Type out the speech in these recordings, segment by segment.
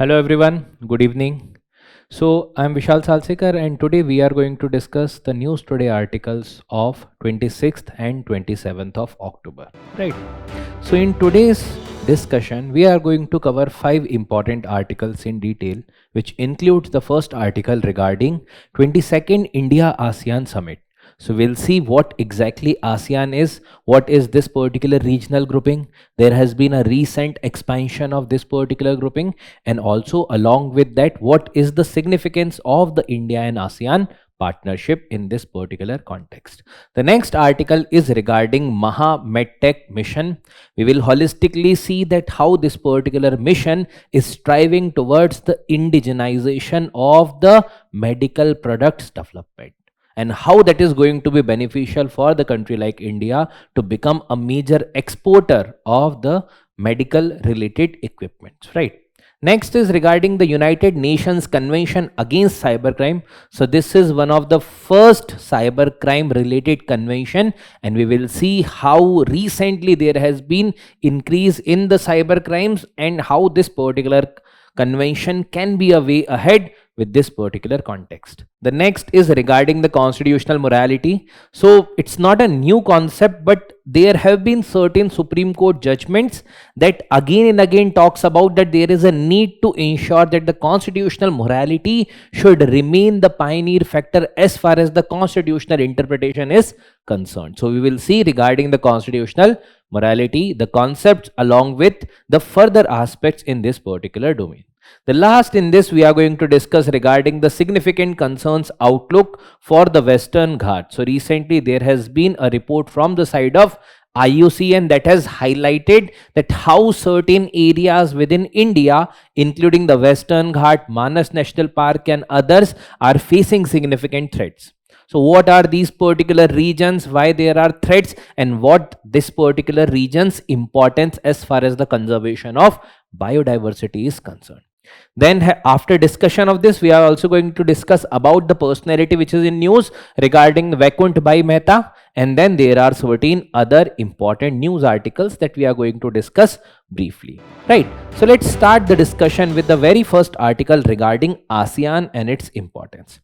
Hello everyone, good evening. So I'm Vishal Salsekar and today we are going to discuss the News Today articles of 26th and 27th of October. Right. So in today's discussion we are going to cover 5 important articles in detail, which includes the first article regarding 22nd India ASEAN Summit. So we'll see what exactly ASEAN is, what is this particular regional grouping. There has been a recent expansion of this particular grouping, and also along with that, what is the significance of the India and ASEAN partnership in this particular context. The next article is regarding Maha MedTech mission. We will holistically see that how this particular mission is striving towards the indigenization of the medical products development, and how that is going to be beneficial for the country like India to become a major exporter of the medical related equipment, right? Next is regarding the United Nations Convention Against Cybercrime. So this is one of the first cybercrime related convention, and we will see how recently there has been increase in the cybercrimes and how this particular convention can be a way ahead with this particular context. The next is regarding the constitutional morality. So it's not a new concept, but there have been certain Supreme Court judgments that again and again talks about that there is a need to ensure that the constitutional morality should remain the pioneer factor as far as the constitutional interpretation is concerned. So we will see regarding the constitutional morality, the concepts along with the further aspects in this particular domain. The last in this we are going to discuss regarding the significant concerns outlook for the Western Ghats. So recently there has been a report from the side of IUCN that has highlighted that how certain areas within India, including the Western Ghat, Manas National Park and others, are facing significant threats. So what are these particular regions, why there are threats, and what this particular region's importance as far as the conservation of biodiversity is concerned. Then after discussion of this, we are also going to discuss about the personality which is in news regarding Vaikunt Bhai Mehta, and then there are certain other important news articles that we are going to discuss briefly. Right. So let's start the discussion with the very first article regarding ASEAN and its importance.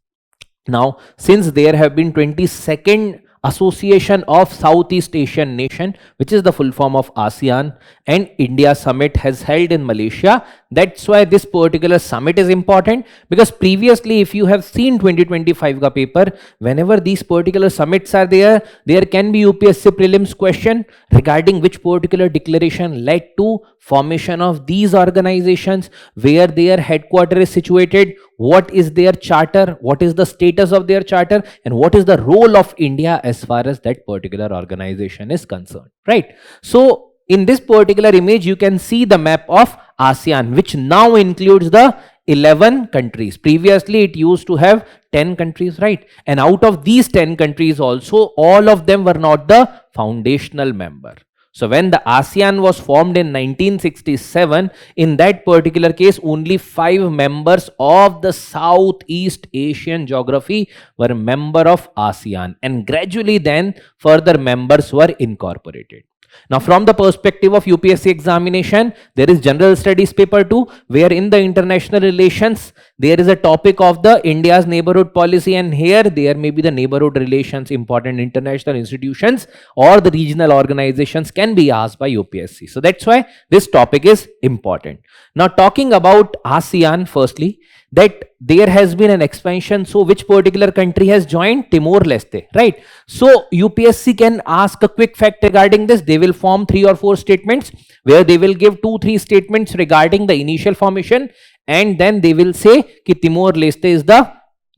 Now, since there have been 22nd Association of Southeast Asian Nation, which is the full form of ASEAN, and India Summit has held in Malaysia. That's why this particular summit is important, because previously if you have seen 2025 ka paper, whenever these particular summits are there can be UPSC prelims question regarding which particular declaration led to formation of these organizations, where their headquarters is situated, what is their charter, what is the status of their charter, and what is the role of India as far as that particular organization is concerned, right? So in this particular image you can see the map of ASEAN, which now includes the 11 countries. Previously it used to have 10 countries, right? And out of these 10 countries also, all of them were not the foundational member. So when the ASEAN was formed in 1967, in that particular case, only 5 members of the Southeast Asian geography were member of ASEAN, and gradually then further members were incorporated. Now, from the perspective of UPSC examination, there is General Studies paper 2, where in the international relations, there is a topic of the India's neighborhood policy, and here there may be the neighborhood relations, important international institutions or the regional organizations can be asked by UPSC. So that's why this topic is important. Now, talking about ASEAN, firstly, that there has been an expansion. So which particular country has joined? Timor-Leste, right? So UPSC can ask a quick fact regarding this. They will form 3 or 4 statements, where they will give 2-3 statements regarding the initial formation, and then they will say that Timor-Leste is the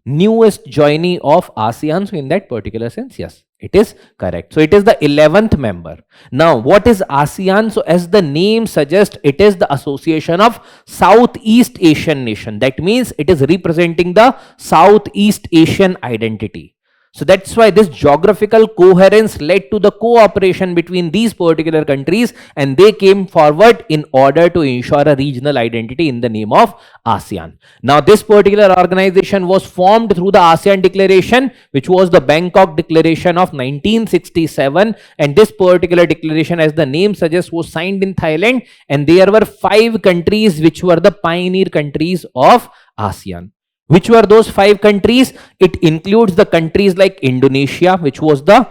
newest joinee of ASEAN. So in that particular sense, yes, it is correct. So it is the 11th member. Now, what is ASEAN? So as the name suggests, it is the association of Southeast Asian nation. That means it is representing the Southeast Asian identity. So that's why this geographical coherence led to the cooperation between these particular countries, and they came forward in order to ensure a regional identity in the name of ASEAN. Now, this particular organization was formed through the ASEAN Declaration, which was the Bangkok Declaration of 1967, and this particular declaration, as the name suggests, was signed in Thailand, and there were 5 countries which were the pioneer countries of ASEAN. Which were those 5 countries? It includes the countries like Indonesia, which was the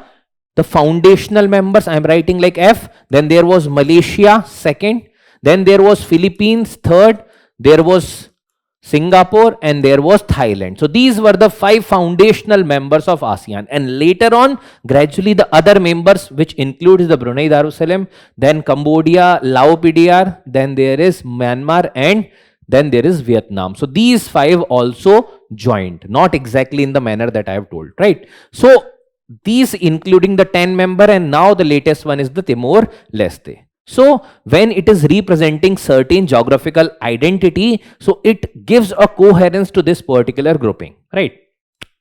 foundational members. I'm writing like F. Then there was Malaysia, second. Then there was Philippines, third. There was Singapore, and there was Thailand. So these were the 5 foundational members of ASEAN. And later on, gradually the other members, which includes the Brunei Darussalam, then Cambodia, Laos PDR, then there is Myanmar, and then there is Vietnam. So these 5 also joined, not exactly in the manner that I have told, right? So these including the 10 member, and now the latest one is the Timor-Leste. So when it is representing certain geographical identity, so it gives a coherence to this particular grouping, right?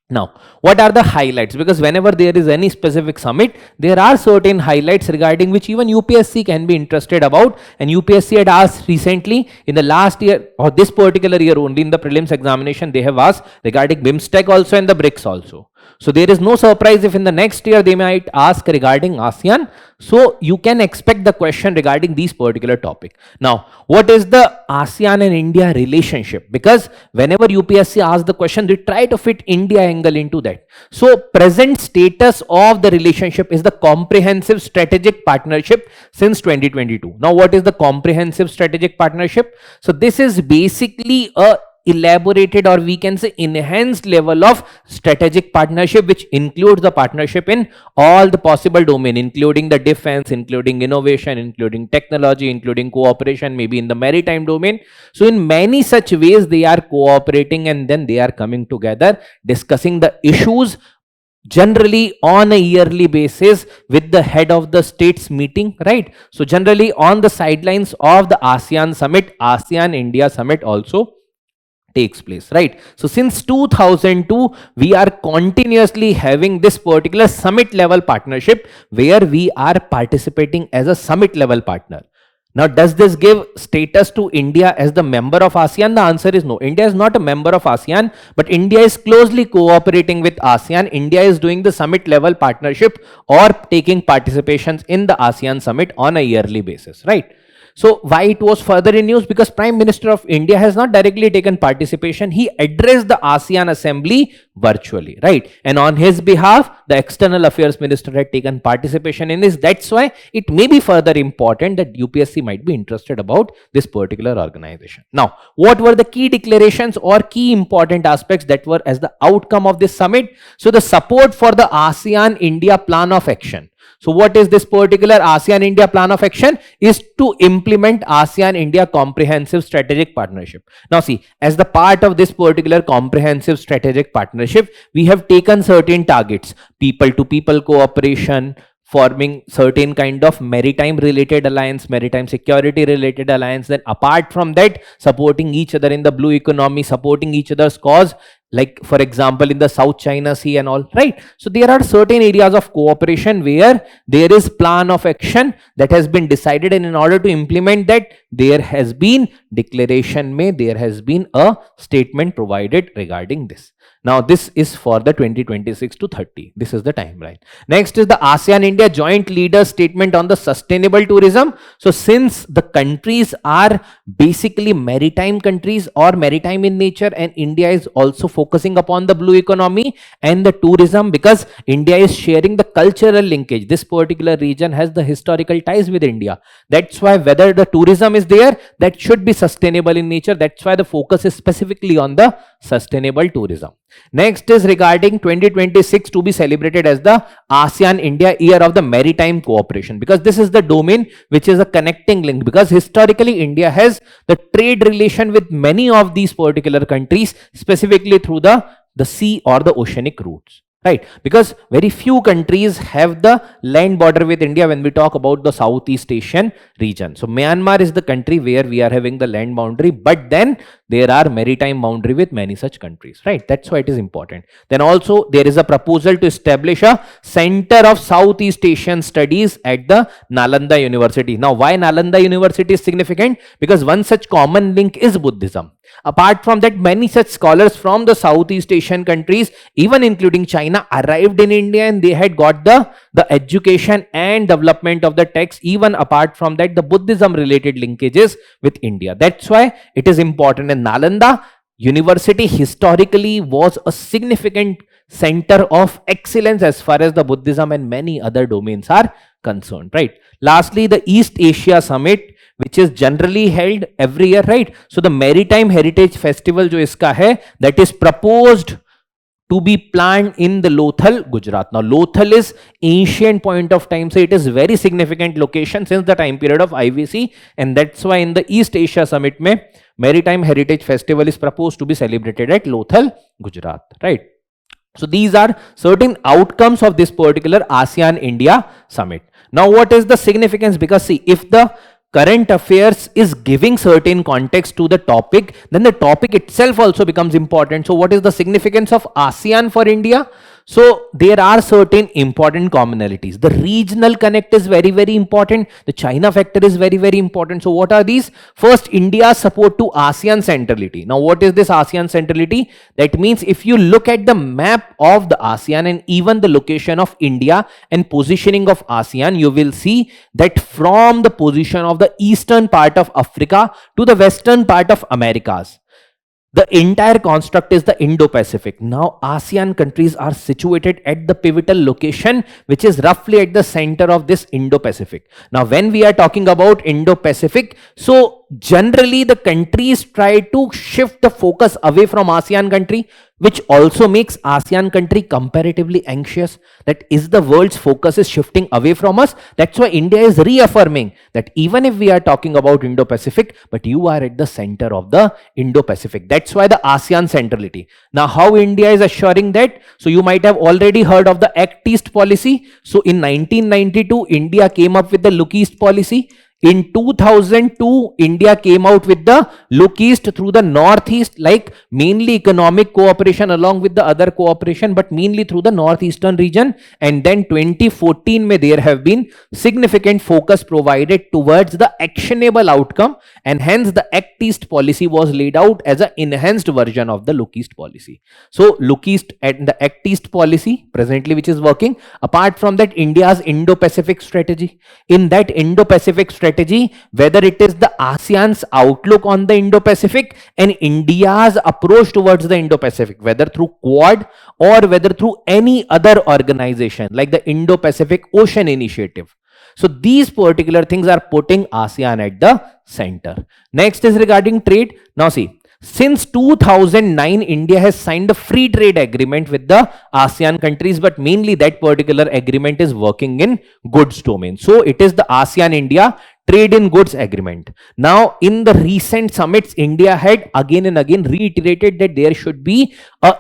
Now, what are the highlights? Because whenever there is any specific summit, there are certain highlights regarding which even UPSC can be interested about. And UPSC had asked recently in the last year or this particular year only in the prelims examination, they have asked regarding BIMSTEC also and the BRICS also. So there is no surprise if in the next year they might ask regarding ASEAN. So you can expect the question regarding these particular topic. Now, what is the ASEAN and India relationship? Because whenever UPSC asks the question, they try to fit India angle into that. So present status of the relationship is the comprehensive strategic partnership since 2022. Now, what is the comprehensive strategic partnership? So this is basically a elaborated, or we can say enhanced level of strategic partnership, which includes the partnership in all the possible domain, including the defense, including innovation, including technology, including cooperation, maybe in the maritime domain. So in many such ways they are cooperating, and then they are coming together discussing the issues generally on a yearly basis with the head of the states meeting, right? So generally on the sidelines of the ASEAN summit, ASEAN India summit also takes place, right? So since 2002, we are continuously having this particular summit level partnership where we are participating as a summit level partner. Now, does this give status to India as the member of ASEAN? The answer is no. India is not a member of ASEAN, but India is closely cooperating with ASEAN. India is doing the summit level partnership or taking participations in the ASEAN summit on a yearly basis, right? So why it was further in news? Because Prime Minister of India has not directly taken participation. He addressed the ASEAN Assembly virtually, right? And on his behalf, the External Affairs Minister had taken participation in this. That's why it may be further important that UPSC might be interested about this particular organization. Now, what were the key declarations or key important aspects that were as the outcome of this summit? So the support for the ASEAN India Plan of Action. So what is this particular ASEAN India Plan of Action? Is to implement ASEAN India Comprehensive Strategic Partnership. Now see, as the part of this particular Comprehensive Strategic Partnership, we have taken certain targets: people to people cooperation, forming certain kind of maritime related alliance, maritime security related alliance. Then apart from that, supporting each other in the blue economy, supporting each other's cause, like for example in the South China Sea and all, right? So there are certain areas of cooperation where there is plan of action that has been decided, and in order to implement that, there has been declaration made, there has been a statement provided regarding this. Now this is for the 2026 to 30. This is the timeline. Next is the ASEAN India Joint Leaders Statement on the Sustainable Tourism. So since the countries are basically maritime countries or maritime in nature, and India is also focusing upon the blue economy and the tourism, because India is sharing the cultural linkage. This particular region has the historical ties with India. That's why whether the tourism is there, that should be sustainable in nature. That's why the focus is specifically on the sustainable tourism. Next is regarding 2026 to be celebrated as the ASEAN India Year of the Maritime Cooperation, because this is the domain which is a connecting link, because historically India has the trade relation with many of these particular countries, specifically through the sea or the oceanic routes. right? Because very few countries have the land border with India when we talk about the Southeast Asian region. So Myanmar is the country where we are having the land boundary, but then there are maritime boundary with many such countries, right? That's why it is important. Then also there is a proposal to establish a center of Southeast Asian studies at the Nalanda University. Now why Nalanda University is significant? Because one such common link is Buddhism. Apart from that, many such scholars from the Southeast Asian countries, even including China, arrived in India, and they had got the education and development of the text. Even apart from that, the Buddhism related linkages with India. That's why it is important. And Nalanda University historically was a significant center of excellence as far as the Buddhism and many other domains are concerned, right? Lastly, the East Asia Summit, which is generally held every year, right? So the Maritime Heritage Festival jo iska hai, that is proposed to be planned in the Lothal, Gujarat. Now Lothal is ancient point of time, so it is very significant location since the time period of IVC, and that's why in the East Asia Summit mein Maritime Heritage Festival is proposed to be celebrated at Lothal, Gujarat, right? So these are certain outcomes of this particular ASEAN India Summit. Now what is the significance? Because see, if the current affairs is giving certain context to the topic, then the topic itself also becomes important. So what is the significance of ASEAN for India? So there are certain important commonalities. The regional connect is very, very important. The China factor is very, very important. So what are these? First, India's support to ASEAN centrality. Now what is this ASEAN centrality? That means if you look at the map of the ASEAN and even the location of India and positioning of ASEAN, you will see that from the position of the eastern part of Africa to the western part of Americas, the entire construct is the Indo-Pacific. Now ASEAN countries are situated at the pivotal location, which is roughly at the center of this Indo-Pacific. Now when we are talking about Indo-Pacific, so generally the countries try to shift the focus away from ASEAN country, which also makes ASEAN country comparatively anxious that is the world's focus is shifting away from us. That's why India is reaffirming that even if we are talking about Indo-Pacific, but you are at the center of the Indo-Pacific. That's why the ASEAN centrality. Now how India is assuring that? So you might have already heard of the Act East policy. So in 1992, India came up with the Look East policy. In 2002, India came out with the Look East through the Northeast, like mainly economic cooperation along with the other cooperation, but mainly through the Northeastern region. And then 2014, there have been significant focus provided towards the actionable outcome, and hence the Act East policy was laid out as an enhanced version of the Look East policy. So Look East and the Act East policy presently which is working. Apart from that, India's Indo-Pacific strategy. In that Indo-Pacific strategy, whether it is the ASEAN's outlook on the Indo-Pacific and India's approach towards the Indo-Pacific, whether through Quad or whether through any other organization like the Indo-Pacific Ocean Initiative. So these particular things are putting ASEAN at the center. Next is regarding trade. Now see, since 2009, India has signed a free trade agreement with the ASEAN countries, but mainly that particular agreement is working in goods domain. So it is the ASEAN-India Trade in Goods Agreement. Now, in the recent summits, India had again and again reiterated that there should be a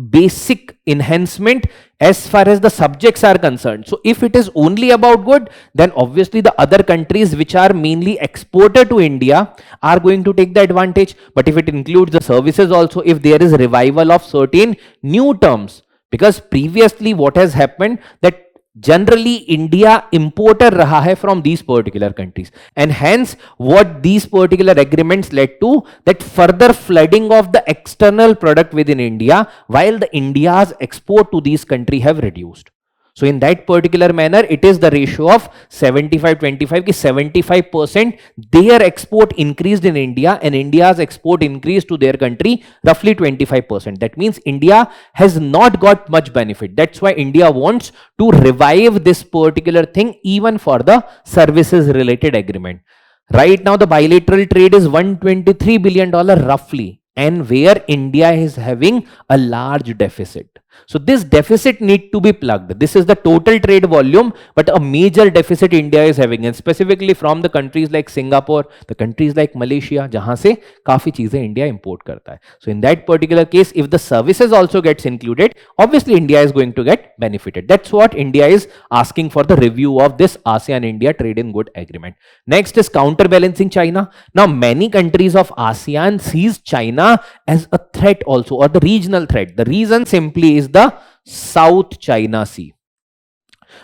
basic enhancement as far as the subjects are concerned. So if it is only about good, then obviously the other countries which are mainly exporter to India are going to take the advantage. But if it includes the services also, if there is revival of certain new terms, because previously what has happened that generally India importer raha hai from these particular countries, and hence what these particular agreements led to that further flooding of the external product within India, while the India's export to these countries have reduced. So in that particular manner, it is the ratio of 75-25 ki 75% their export increased in India and India's export increased to their country roughly 25%. That means India has not got much benefit. That's why India wants to revive this particular thing even for the services related agreement. Right now the bilateral trade is $123 billion roughly, and where India is having a large deficit. So this deficit need to be plugged. This is the total trade volume, but a major deficit India is having, and specifically from the countries like Singapore, the countries like Malaysia, जहां से काफी चीजें India import करता है. So in that particular case, if the services also gets included, obviously India is going to get benefited. That's what India is asking for, the review of this ASEAN-India Trade in Good Agreement. Next is counterbalancing China. Now many countries of ASEAN sees China as a threat also, or the regional threat. The reason simply is the South China Sea.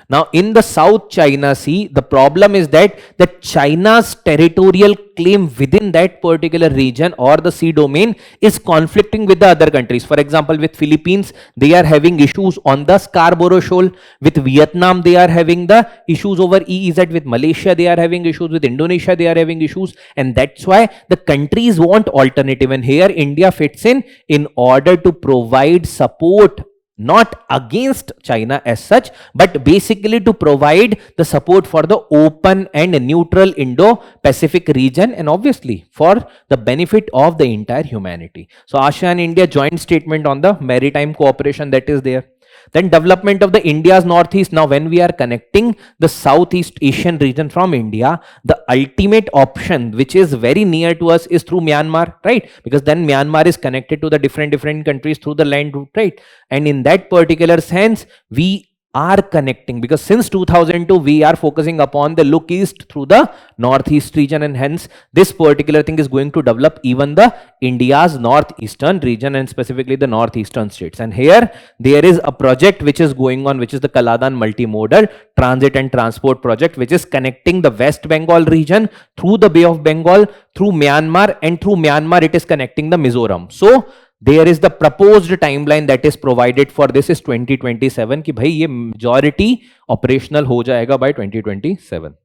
Now, in the South China Sea, the problem is that China's territorial claim within that particular region or the sea domain is conflicting with the other countries. For example, with Philippines, they are having issues on the Scarborough Shoal. With Vietnam, they are having the issues over EEZ. With Malaysia, they are having issues. With Indonesia, they are having issues. And that's why the countries want alternative. And here India fits in order to provide support, not against China as such, but basically to provide the support for the open and neutral Indo-Pacific region, and obviously for the benefit of the entire humanity. So ASEAN-India joint statement on the maritime cooperation, that is there. Then development of the India's northeast. Now when we are connecting the Southeast Asian region from India, the ultimate option which is very near to us is through Myanmar, right? Because then Myanmar is connected to the different countries through the land route, right? And in that particular sense, we are connecting, because since 2002 we are focusing upon the look east through the northeast region, and hence this particular thing is going to develop even the India's northeastern region and specifically the northeastern states. And here there is a project which is going on, which is the Kaladan multimodal transit and transport project, which is connecting the West Bengal region through the Bay of Bengal, through Myanmar, and through Myanmar it is connecting the Mizoram. So there is the proposed timeline that is provided for this is 2027 कि भाई ये majority operational हो जाएगा by 2027.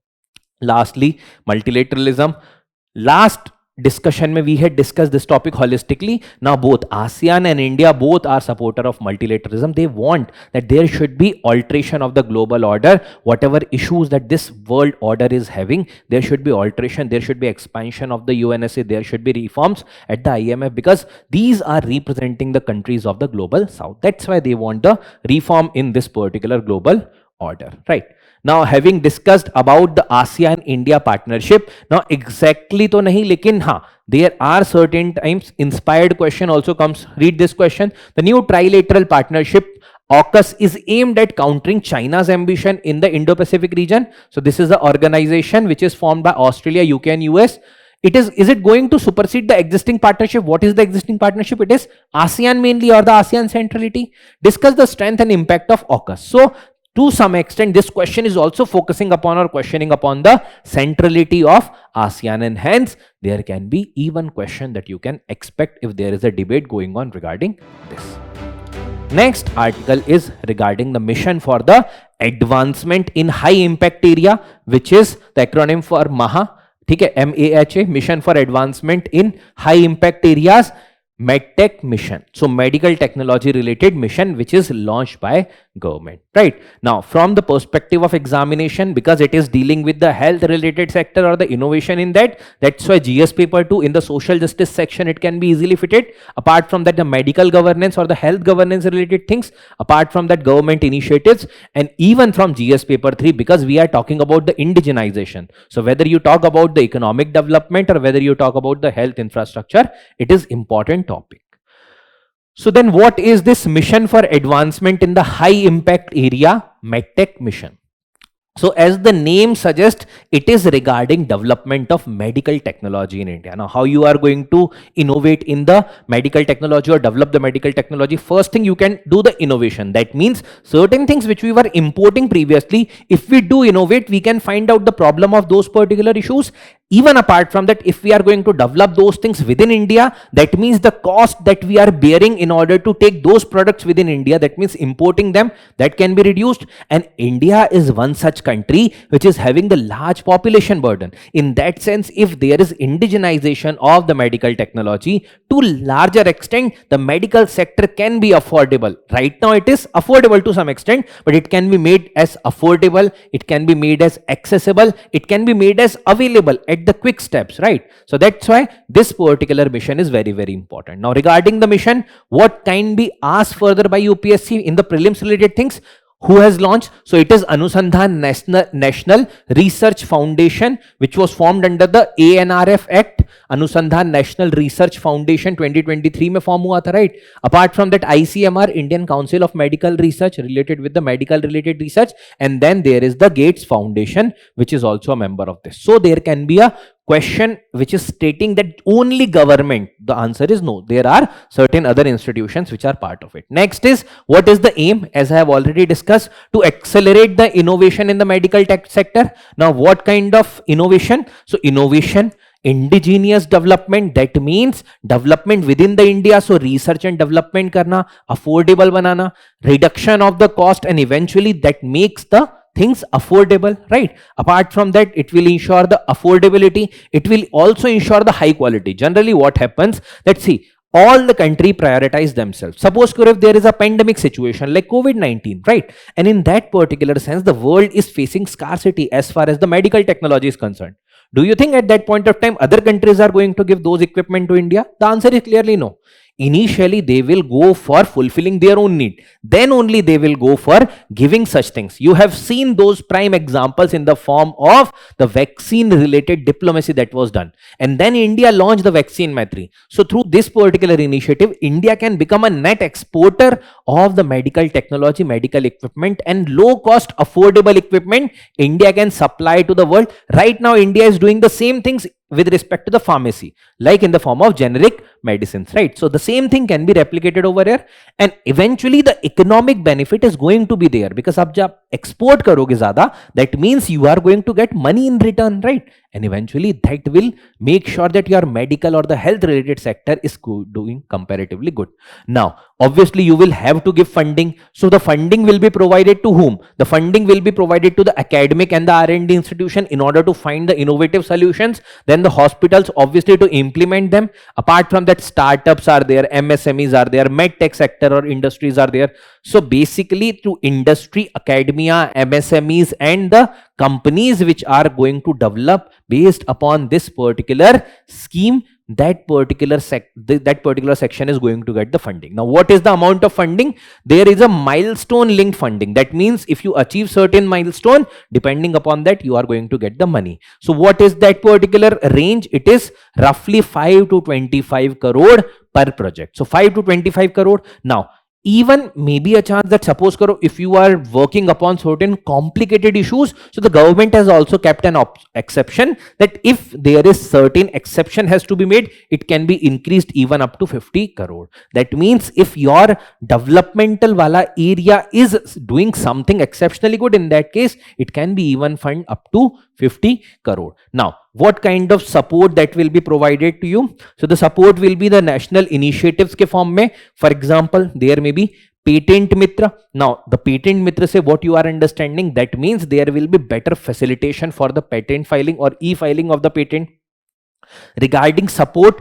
Lastly, multilateralism. Last discussion mein we had discussed this topic holistically. Now both ASEAN and India both are supporter of multilateralism. They want that there should be alteration of the global order. Whatever issues that this world order is having, there should be alteration, there should be expansion of the UNSA, there should be reforms at the IMF, because these are representing the countries of the global south. That's why they want the reform in this particular global order, right? Now having discussed about the ASEAN-India partnership, now exactly to nahi, lekin हाँ, there are certain times inspired question also comes. Read this question. The new trilateral partnership AUKUS is aimed at countering China's ambition in the Indo-Pacific region. So this is the organization which is formed by Australia, UK and US. Is it going to supersede the existing partnership? What is the existing partnership? It is ASEAN mainly, or the ASEAN centrality. Discuss the strength and impact of AUKUS. So to some extent, this question is also focusing upon or questioning upon the centrality of ASEAN, and hence there can be even question that you can expect if there is a debate going on regarding this. Next article is regarding the mission for the advancement in high impact area, which is the acronym for MAHA. ठीक है, MAHA, Mission for Advancement in High Impact Areas, MedTech mission. So medical technology related mission which is launched by government, right? Now from the perspective of examination, because it is dealing with the health related sector or the innovation in that, that's why GS paper 2 in the social justice section it can be easily fitted. Apart from that, the medical governance or the health governance related things, apart from that, government initiatives, and even from GS paper 3, because we are talking about the indigenization. So whether you talk about the economic development or whether you talk about the health infrastructure, it is important topic. So then what is this mission for advancement in the high impact area, MedTech mission? So as the name suggests, it is regarding development of medical technology in India. Now how you are going to innovate in the medical technology or develop the medical technology? First thing, you can do the innovation. That means certain things which we were importing previously, if we do innovate, we can find out the problem of those particular issues. Even apart from that, if we are going to develop those things within India, that means the cost that we are bearing in order to take those products within India, that means importing them, that can be reduced. And India is one such country which is having the large population burden. In that sense, if there is indigenization of the medical technology, to larger extent, the medical sector can be affordable. Right now it is affordable to some extent, but it can be made as affordable, it can be made as accessible, it can be made as available at get the quick steps, right? So that's why this particular mission is very, very important. Now, regarding the mission, what can be asked further by UPSC in the prelims related things? Who has launched? So it is Anusandhan National Research Foundation, which was formed under the ANRF Act. Anusandhan National Research Foundation 2023 में form हुआ था, right? Apart from that, ICMR, Indian Council of Medical Research, related with the medical related research, and then there is the Gates Foundation, which is also a member of this. So there can be a question which is stating that only government. The answer is no. There are certain other institutions which are part of it. Next is, what is the aim? As I have already discussed, to accelerate the innovation in the medical tech sector. Now, what kind of innovation? So innovation, indigenous development, that means development within the India. So research and development karna, affordable banana, reduction of the cost, and eventually that makes the things affordable, right? Apart from that, it will ensure the affordability. It will also ensure the high quality. Generally, what happens, let's see, all the country prioritize themselves. Suppose if there is a pandemic situation like COVID-19, right? And in that particular sense, the world is facing scarcity as far as the medical technology is concerned. Do you think at that point of time, other countries are going to give those equipment to India? The answer is clearly no. Initially, they will go for fulfilling their own need. Then only they will go for giving such things. You have seen those prime examples in the form of the vaccine related diplomacy that was done. And then India launched the vaccine Maitri. So through this particular initiative, India can become a net exporter of the medical technology, medical equipment, and low cost affordable equipment India can supply to the world. Right now, India is doing the same things with respect to the pharmacy, like in the form of generic medicines, right? So the same thing can be replicated over here, and eventually the economic benefit is going to be there, because अब जब export करोगे ज़्यादा, that means you are going to get money in return, right? And eventually that will make sure that your medical or the health related sector is doing comparatively good. Now, obviously you will have to give funding. So the funding will be provided to whom? The funding will be provided to the academic and the R&D institution in order to find the innovative solutions. Then the hospitals, obviously, to implement them. Apart from that, startups are there, MSMEs are there, medtech sector or industries are there. So basically, through industry, academia, MSMEs, and the companies which are going to develop based upon this particular scheme, that particular section is going to get the funding. Now, what is the amount of funding? There is a milestone linked funding. That means if you achieve certain milestone, depending upon that, you are going to get the money. So what is that particular range? It is roughly 5 to 25 crore per project. So 5 to 25 crore. Now, even maybe a chance that suppose if you are working upon certain complicated issues, so the government has also kept an exception that if there is certain exception has to be made, it can be increased even up to 50 crore. That means if your developmental wala area is doing something exceptionally good, in that case, it can be even fund up to 50 crore. Now, what kind of support that will be provided to you? So the support will be the national initiatives ke form mein. For example, there may be Patent Mitra. Now, the Patent Mitra say what you are understanding, that means there will be better facilitation for the patent filing or e-filing of the patent. Regarding support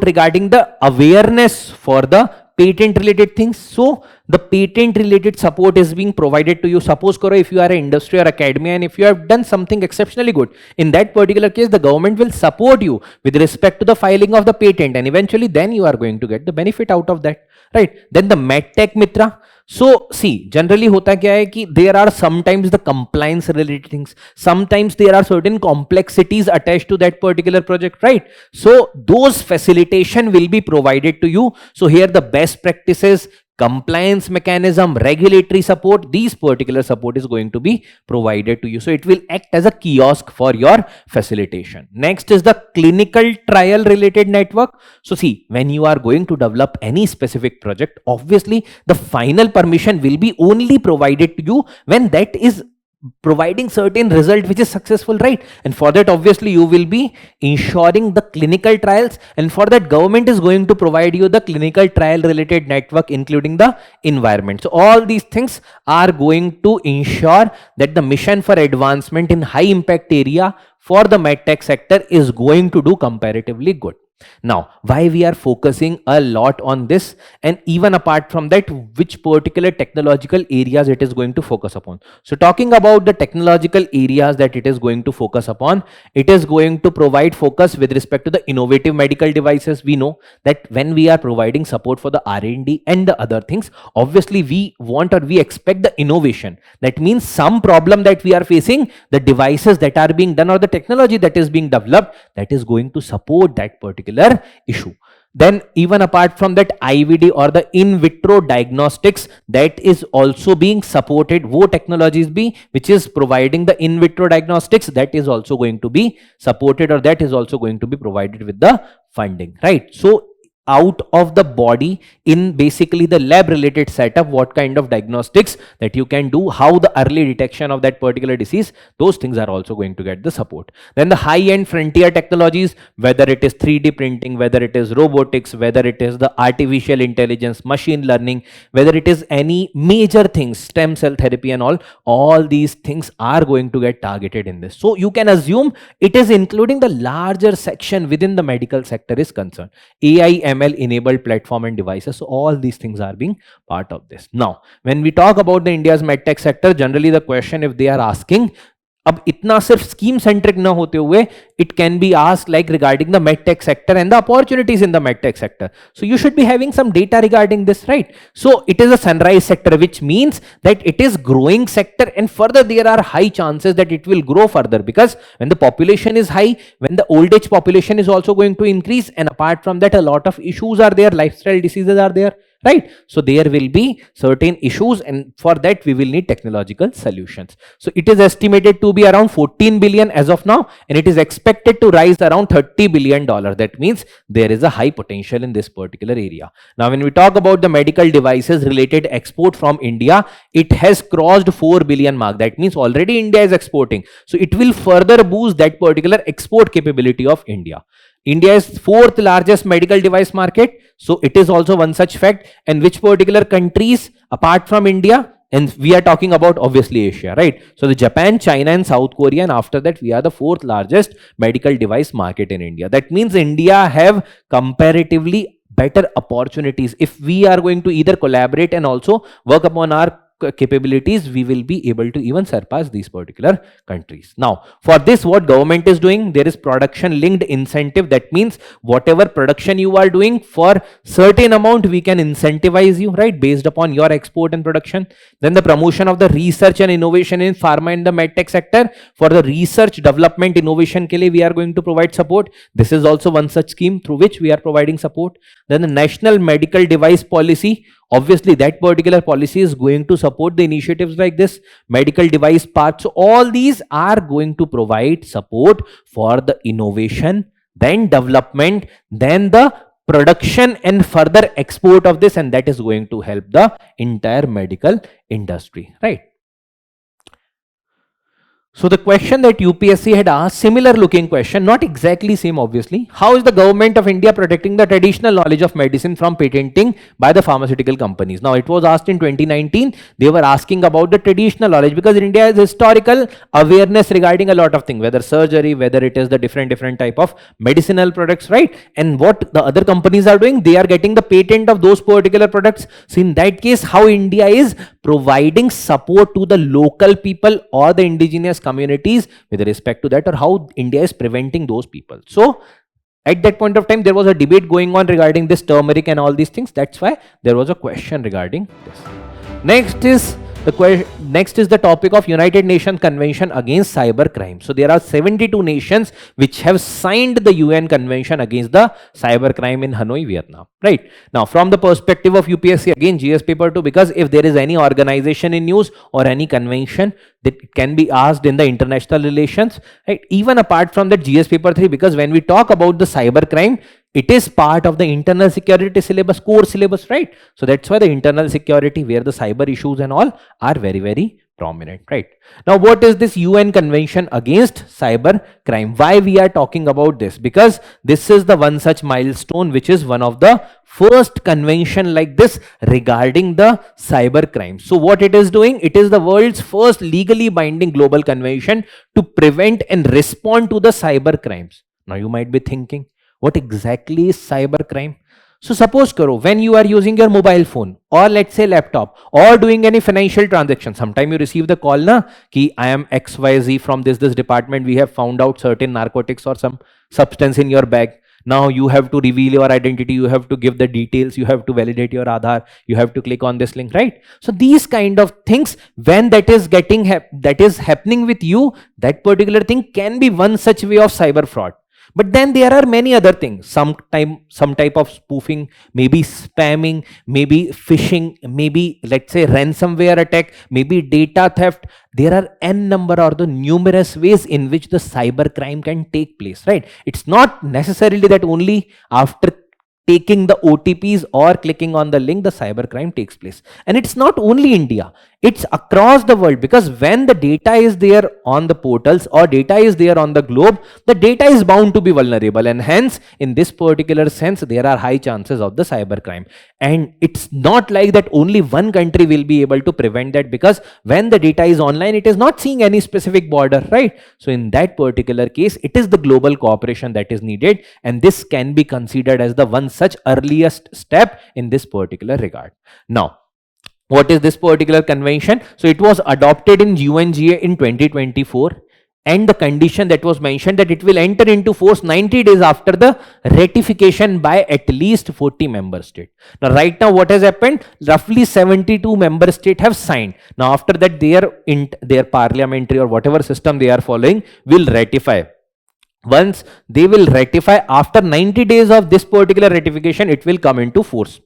regarding the awareness for the patent related things. So the patent related support is being provided to you. Suppose if you are an industry or academia and if you have done something exceptionally good, in that particular case, the government will support you with respect to the filing of the patent, and eventually then you are going to get the benefit out of that, right? Then the MedTech Mitra. So see, generally hota kya hai ki there are sometimes the compliance related things, sometimes there are certain complexities attached to that particular project, right? So those facilitation will be provided to you. So here the best practices, compliance mechanism, regulatory support, these particular support is going to be provided to you. So it will act as a kiosk for your facilitation. Next is the clinical trial related network. So see, when you are going to develop any specific project, obviously the final permission will be only provided to you when that is providing certain result which is successful, right? And for that, obviously, you will be ensuring the clinical trials, and for that, government is going to provide you the clinical trial related network, including the environment. So all these things are going to ensure that the mission for advancement in high impact area for the medtech sector is going to do comparatively good. Now, why we are focusing a lot on this, and even apart from that, which particular technological areas it is going to focus upon. So talking about the technological areas that it is going to focus upon, it is going to provide focus with respect to the innovative medical devices. We know that when we are providing support for the R&D and the other things, obviously we want or we expect the innovation. That means some problem that we are facing, the devices that are being done or the technology that is being developed, that is going to support that particular issue. Then even apart from that, IVD or the in vitro diagnostics, that is also being supported. वो technologies भी which is providing the in vitro diagnostics, that is also going to be supported, or that is also going to be provided with the funding, right? So out of the body in basically the lab related setup, what kind of diagnostics that you can do, how the early detection of that particular disease, those things are also going to get the support. Then the high end frontier technologies, whether it is 3D printing, whether it is robotics, whether it is the artificial intelligence, machine learning, whether it is any major things, stem cell therapy and all these things are going to get targeted in this. So you can assume it is including the larger section within the medical sector is concerned. AI ML enabled platform and devices. So all these things are being part of this. Now, when we talk about the India's medtech sector, generally the question if they are asking, अब इतना सिर्फ scheme centric न होते हुए, it can be asked like regarding the medtech sector and the opportunities in the medtech sector. So you should be having some data regarding this, right? So it is a sunrise sector, which means that it is growing sector, and further there are high chances that it will grow further, because when the population is high, when the old age population is also going to increase, and apart from that a lot of issues are there, lifestyle diseases are there, right? So there will be certain issues, and for that we will need technological solutions. So it is estimated to be around 14 billion as of now, and it is expected to rise around $30 billion. That means there is a high potential in this particular area. Now when we talk about the medical devices related export from India, it has crossed 4 billion mark. That means already India is exporting, so it will further boost that particular export capability of India. India is fourth largest medical device market, so it is also one such fact. And which particular countries apart from India? And we are talking about obviously Asia, right? So the Japan, China and South Korea, and after that we are the fourth largest medical device market in India. That means India have comparatively better opportunities. If we are going to either collaborate and also work upon our capabilities, we will be able to even surpass these particular countries. Now for this, what government is doing, there is production linked incentive. That means whatever production you are doing, for certain amount we can incentivize you, right, based upon your export and production. Then the promotion of the research and innovation in pharma and the medtech sector, for the research development innovation ke liye we are going to provide support. This is also one such scheme through which we are providing support. Then the national medical device policy, obviously that particular policy is going to support the initiatives like this, medical device parts. So all these are going to provide support for the innovation, then development, then the production and further export of this, and that is going to help the entire medical industry, right? So the question that UPSC had asked, similar looking question, not exactly same obviously. How is the government of India protecting the traditional knowledge of medicine from patenting by the pharmaceutical companies? Now it was asked in 2019, they were asking about the traditional knowledge, because India has historical awareness regarding a lot of things, whether surgery, whether it is the different type of medicinal products, right? And what the other companies are doing, they are getting the patent of those particular products. So in that case, how India is providing support to the local people or the indigenous communities with respect to that, or how India is preventing those people. So at that point of time, there was a debate going on regarding this turmeric and all these things. That's why there was a question regarding this. Next is the topic of United Nations Convention Against Cyber Crime. So there are 72 nations which have signed the UN Convention Against the Cyber Crime in Hanoi, Vietnam. Right now, from the perspective of UPSC, again GS paper 2, because if there is any organization in news or any convention, that can be asked in the international relations, right? Even apart from that, GS paper 3, because when we talk about the cyber crime, it is part of the internal security syllabus, core syllabus, right? So that's why the internal security, where the cyber issues and all are very prominent, right? Now what is this UN Convention Against Cyber Crime? Why we are talking about this? Because this is the one such milestone, which is one of the first convention like this regarding the cyber crime. So what it is doing, it is the world's first legally binding global convention to prevent and respond to the cyber crimes. Now you might be thinking, What exactly is cyber crime? So suppose karo, when you are using your mobile phone or let's say laptop or doing any financial transaction, sometime you receive the call na ki I am XYZ from this department, we have found out certain narcotics or some substance in your bag. Now you have to reveal your identity, you have to give the details, you have to validate your Aadhaar, you have to click on this link, right? So these kind of things, when that is that is happening with you, that particular thing can be one such way of cyber fraud. But then there are many other things, some type of spoofing, maybe spamming, maybe phishing, maybe let's say ransomware attack, maybe data theft. There are n number or the numerous ways in which the cyber crime can take place, right? It's not necessarily that only after taking the OTPs or clicking on the link the cyber crime takes place. And it's not only India, it's across the world, because when the data is there on the portals or data is there on the globe, the data is bound to be vulnerable, and hence in this particular sense there are high chances of the cyber crime. And it's not like that only one country will be able to prevent that, because when the data is online it is not seeing any specific border, right? So in that particular case it is the global cooperation that is needed, and this can be considered as the one such earliest step in this particular regard. Now, what is this particular convention? So it was adopted in UNGA in 2024, and the condition that was mentioned that it will enter into force 90 days after the ratification by at least 40 member states. Now right now what has happened, roughly 72 member states have signed. Now after that their parliamentary or whatever system they are following will ratify. Once they will ratify, after 90 days of this particular ratification, it will come into force.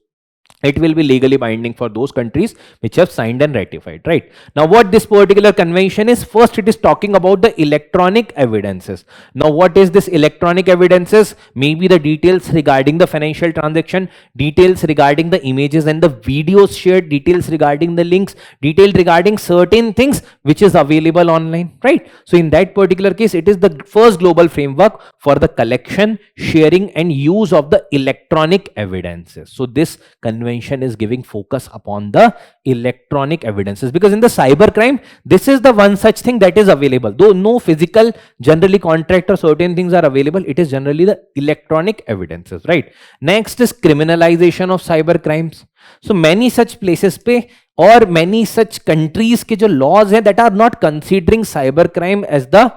It will be legally binding for those countries which have signed and ratified, right? Now what this particular convention is, first it is talking about the electronic evidences. Now what is this electronic evidences? Maybe the details regarding the financial transaction, details regarding the images and the videos shared, details regarding the links, detail regarding certain things which is available online, right? So in that particular case, it is the first global framework for the collection, sharing and use of the electronic evidences. So this convention is giving focus upon the electronic evidences, because in the cyber crime this is the one such thing that is available, though no physical generally contract or certain things are available, it is generally the electronic evidences, right? Next is criminalization of cyber crimes. So many such places पे or many such countries के जो laws हैं that are not considering cyber crime as the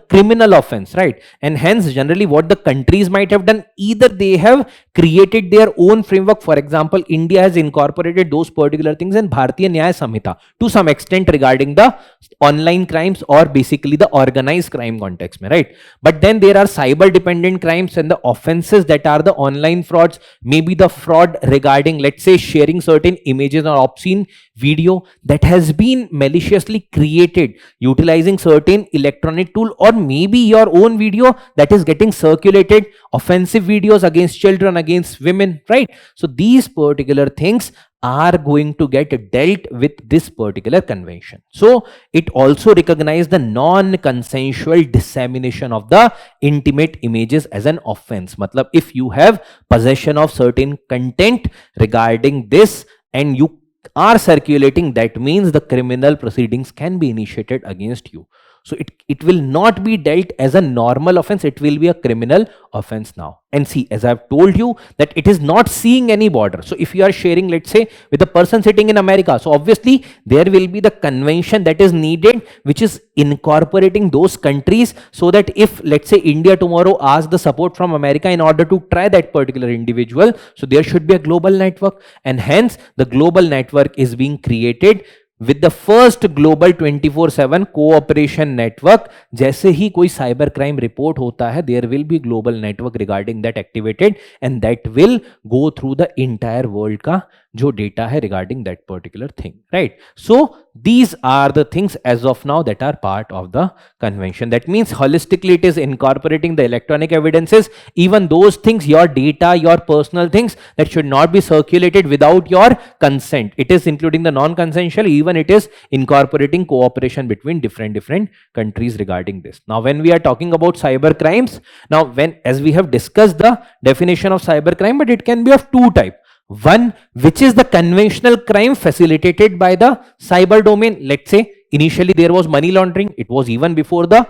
criminal offense, right? And hence generally what the countries might have done, either they have created their own framework. For example, India has incorporated those particular things in Bharatiya Nyaya Samhita to some extent regarding the online crimes or basically the organized crime context, right? But then there are cyber dependent crimes and the offenses that are the online frauds, maybe the fraud regarding, let's say, sharing certain images or obscene video that has been maliciously created utilizing certain electronic tool, or maybe your own video that is getting circulated, offensive videos against children, against women, right? So these particular things are going to get dealt with this particular convention. So it also recognizes the non-consensual dissemination of the intimate images as an offense. Matlab, if you have possession of certain content regarding this and you are circulating, that means the criminal proceedings can be initiated against you. So it will not be dealt as a normal offense, it will be a criminal offense now. And see, as I've told you, that it is not seeing any border. So if you are sharing, let's say, with a person sitting in America, so obviously there will be the convention that is needed, which is incorporating those countries, so that if, let's say, India tomorrow asks the support from America in order to try that particular individual, so there should be a global network, and hence the global network is being created with the first global 24/7 cooperation network. जैसे ही कोई cyber crime report होता है, there will be global network regarding that activated, and that will go through the entire world का जो data है regarding that particular thing, right? So these are the things as of now that are part of the convention. That means holistically it is incorporating the electronic evidences, even those things, your data, your personal things that should not be circulated without your consent. It is including the non-consensual, even it is incorporating cooperation between different countries regarding this. Now when we are talking about cyber crimes, now as we have discussed the definition of cyber crime, but it can be of two types. One, which is the conventional crime facilitated by the cyber domain, let's say Initially there was money laundering, it was even before the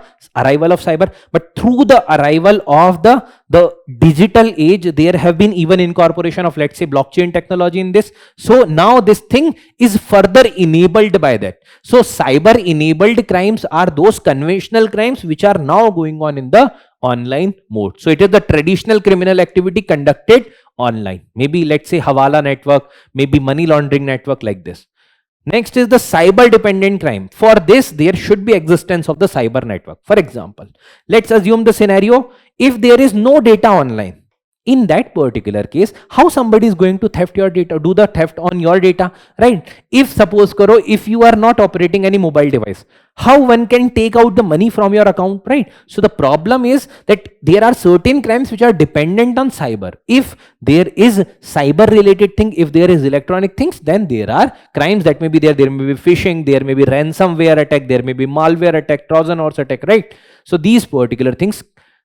arrival of cyber, but through the arrival of the digital age, there have been even incorporation of, let's say, blockchain technology in this. So now this thing is further enabled by that. So cyber enabled crimes are those conventional crimes which are now going on in the online mode. So it is the traditional criminal activity conducted online, maybe let's say hawala network, maybe money laundering network, like this. Next is the cyber dependent crime. For this, there should be existence of the cyber network. For example, let's assume the scenario, if there is no data online, in that particular case, how somebody is going to theft your data, do the theft on your data, right? If suppose karo, if you are not operating any mobile device, how one can take out the money from your account, right? So the problem is that there are certain crimes which are dependent on cyber. If there is cyber related thing, if there is electronic things, then there are crimes that may be there. There may be phishing, there may be ransomware attack, there may be malware attack, Trojan horse attack, right? So these particular things,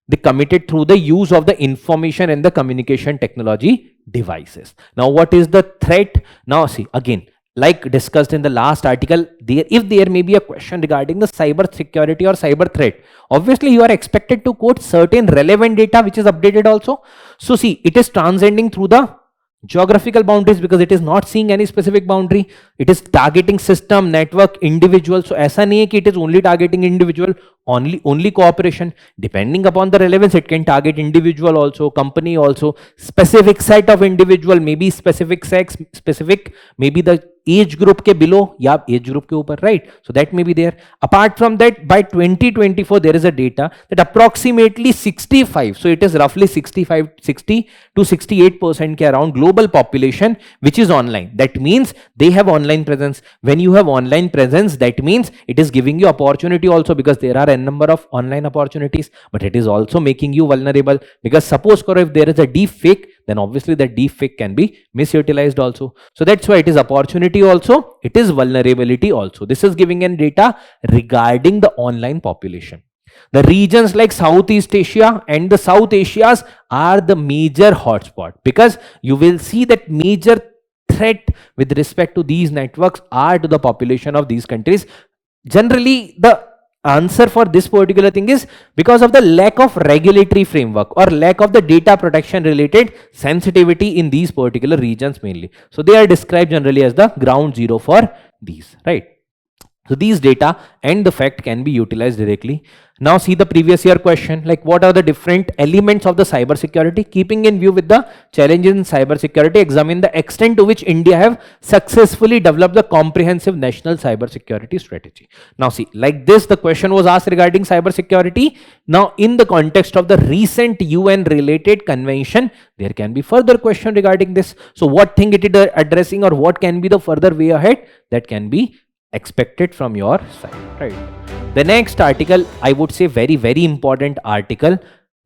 they committed through the use of the information and the communication technology devices. Now what is the threat? Now see, again, like discussed in the last article, if there may be a question regarding the cyber security or cyber threat, obviously you are expected to quote certain relevant data which is updated also. So see, it is transcending through the geographical boundaries because it is not seeing any specific boundary. It is targeting system, network, individual. So ऐसा नहीं है कि it is only targeting individual, only cooperation. Depending upon the relevance, it can target individual also, company also, specific set of individual, maybe specific sex, specific maybe the age group के below या age group के ऊपर, right? So that may be there. Apart from that, by 2024 there is a data that approximately 65, so it is roughly 65, 60 to 68% के around global population which is online. That means they have online presence. When you have online presence, that means it is giving you opportunity also, because there are a number of online opportunities, but it is also making you vulnerable, because suppose if there is a deep fake, then obviously that deep fake can be misutilized also. So that's why it is opportunity also, it is vulnerability also. This is giving an data regarding the online population. The regions like Southeast Asia and the South Asias are the major hotspot, because you will see that major threat with respect to these networks are to the population of these countries. Generally, the answer for this particular thing is because of the lack of regulatory framework or lack of the data protection related sensitivity in these particular regions mainly. So they are described generally as the ground zero for these, right? So these data and the fact can be utilized directly. Now see the previous year question, like what are the different elements of the cyber security? Keeping in view with the challenges in cyber security, examine the extent to which India have successfully developed the comprehensive national cyber security strategy. Now see, like this, the question was asked regarding cyber security. Now in the context of the recent UN related convention, there can be further question regarding this. So what thing it is addressing, or what can be the further way ahead that can be expected from your side, right? The next article, I would say very important article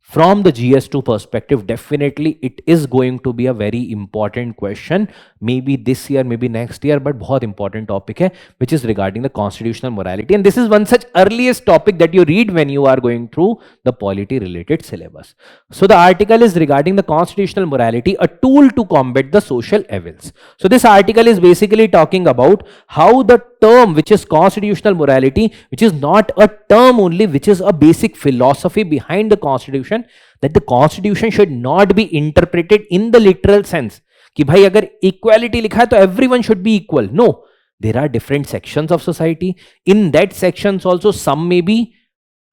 from the GS2 perspective. Definitely it is going to be a very important question, maybe this year, maybe next year, but बहुत important topic है, which is regarding the constitutional morality. And this is one such earliest topic that you read when you are going through the polity related syllabus. So the article is regarding the constitutional morality, a tool to combat the social evils. So this article is basically talking about how the term which is constitutional morality, which is not a term only, which is a basic philosophy behind the constitution, that the constitution should not be interpreted in the literal sense कि भाई अगर equality लिखा है तो everyone should be equal. No, there are different sections of society. In that sections also, some may be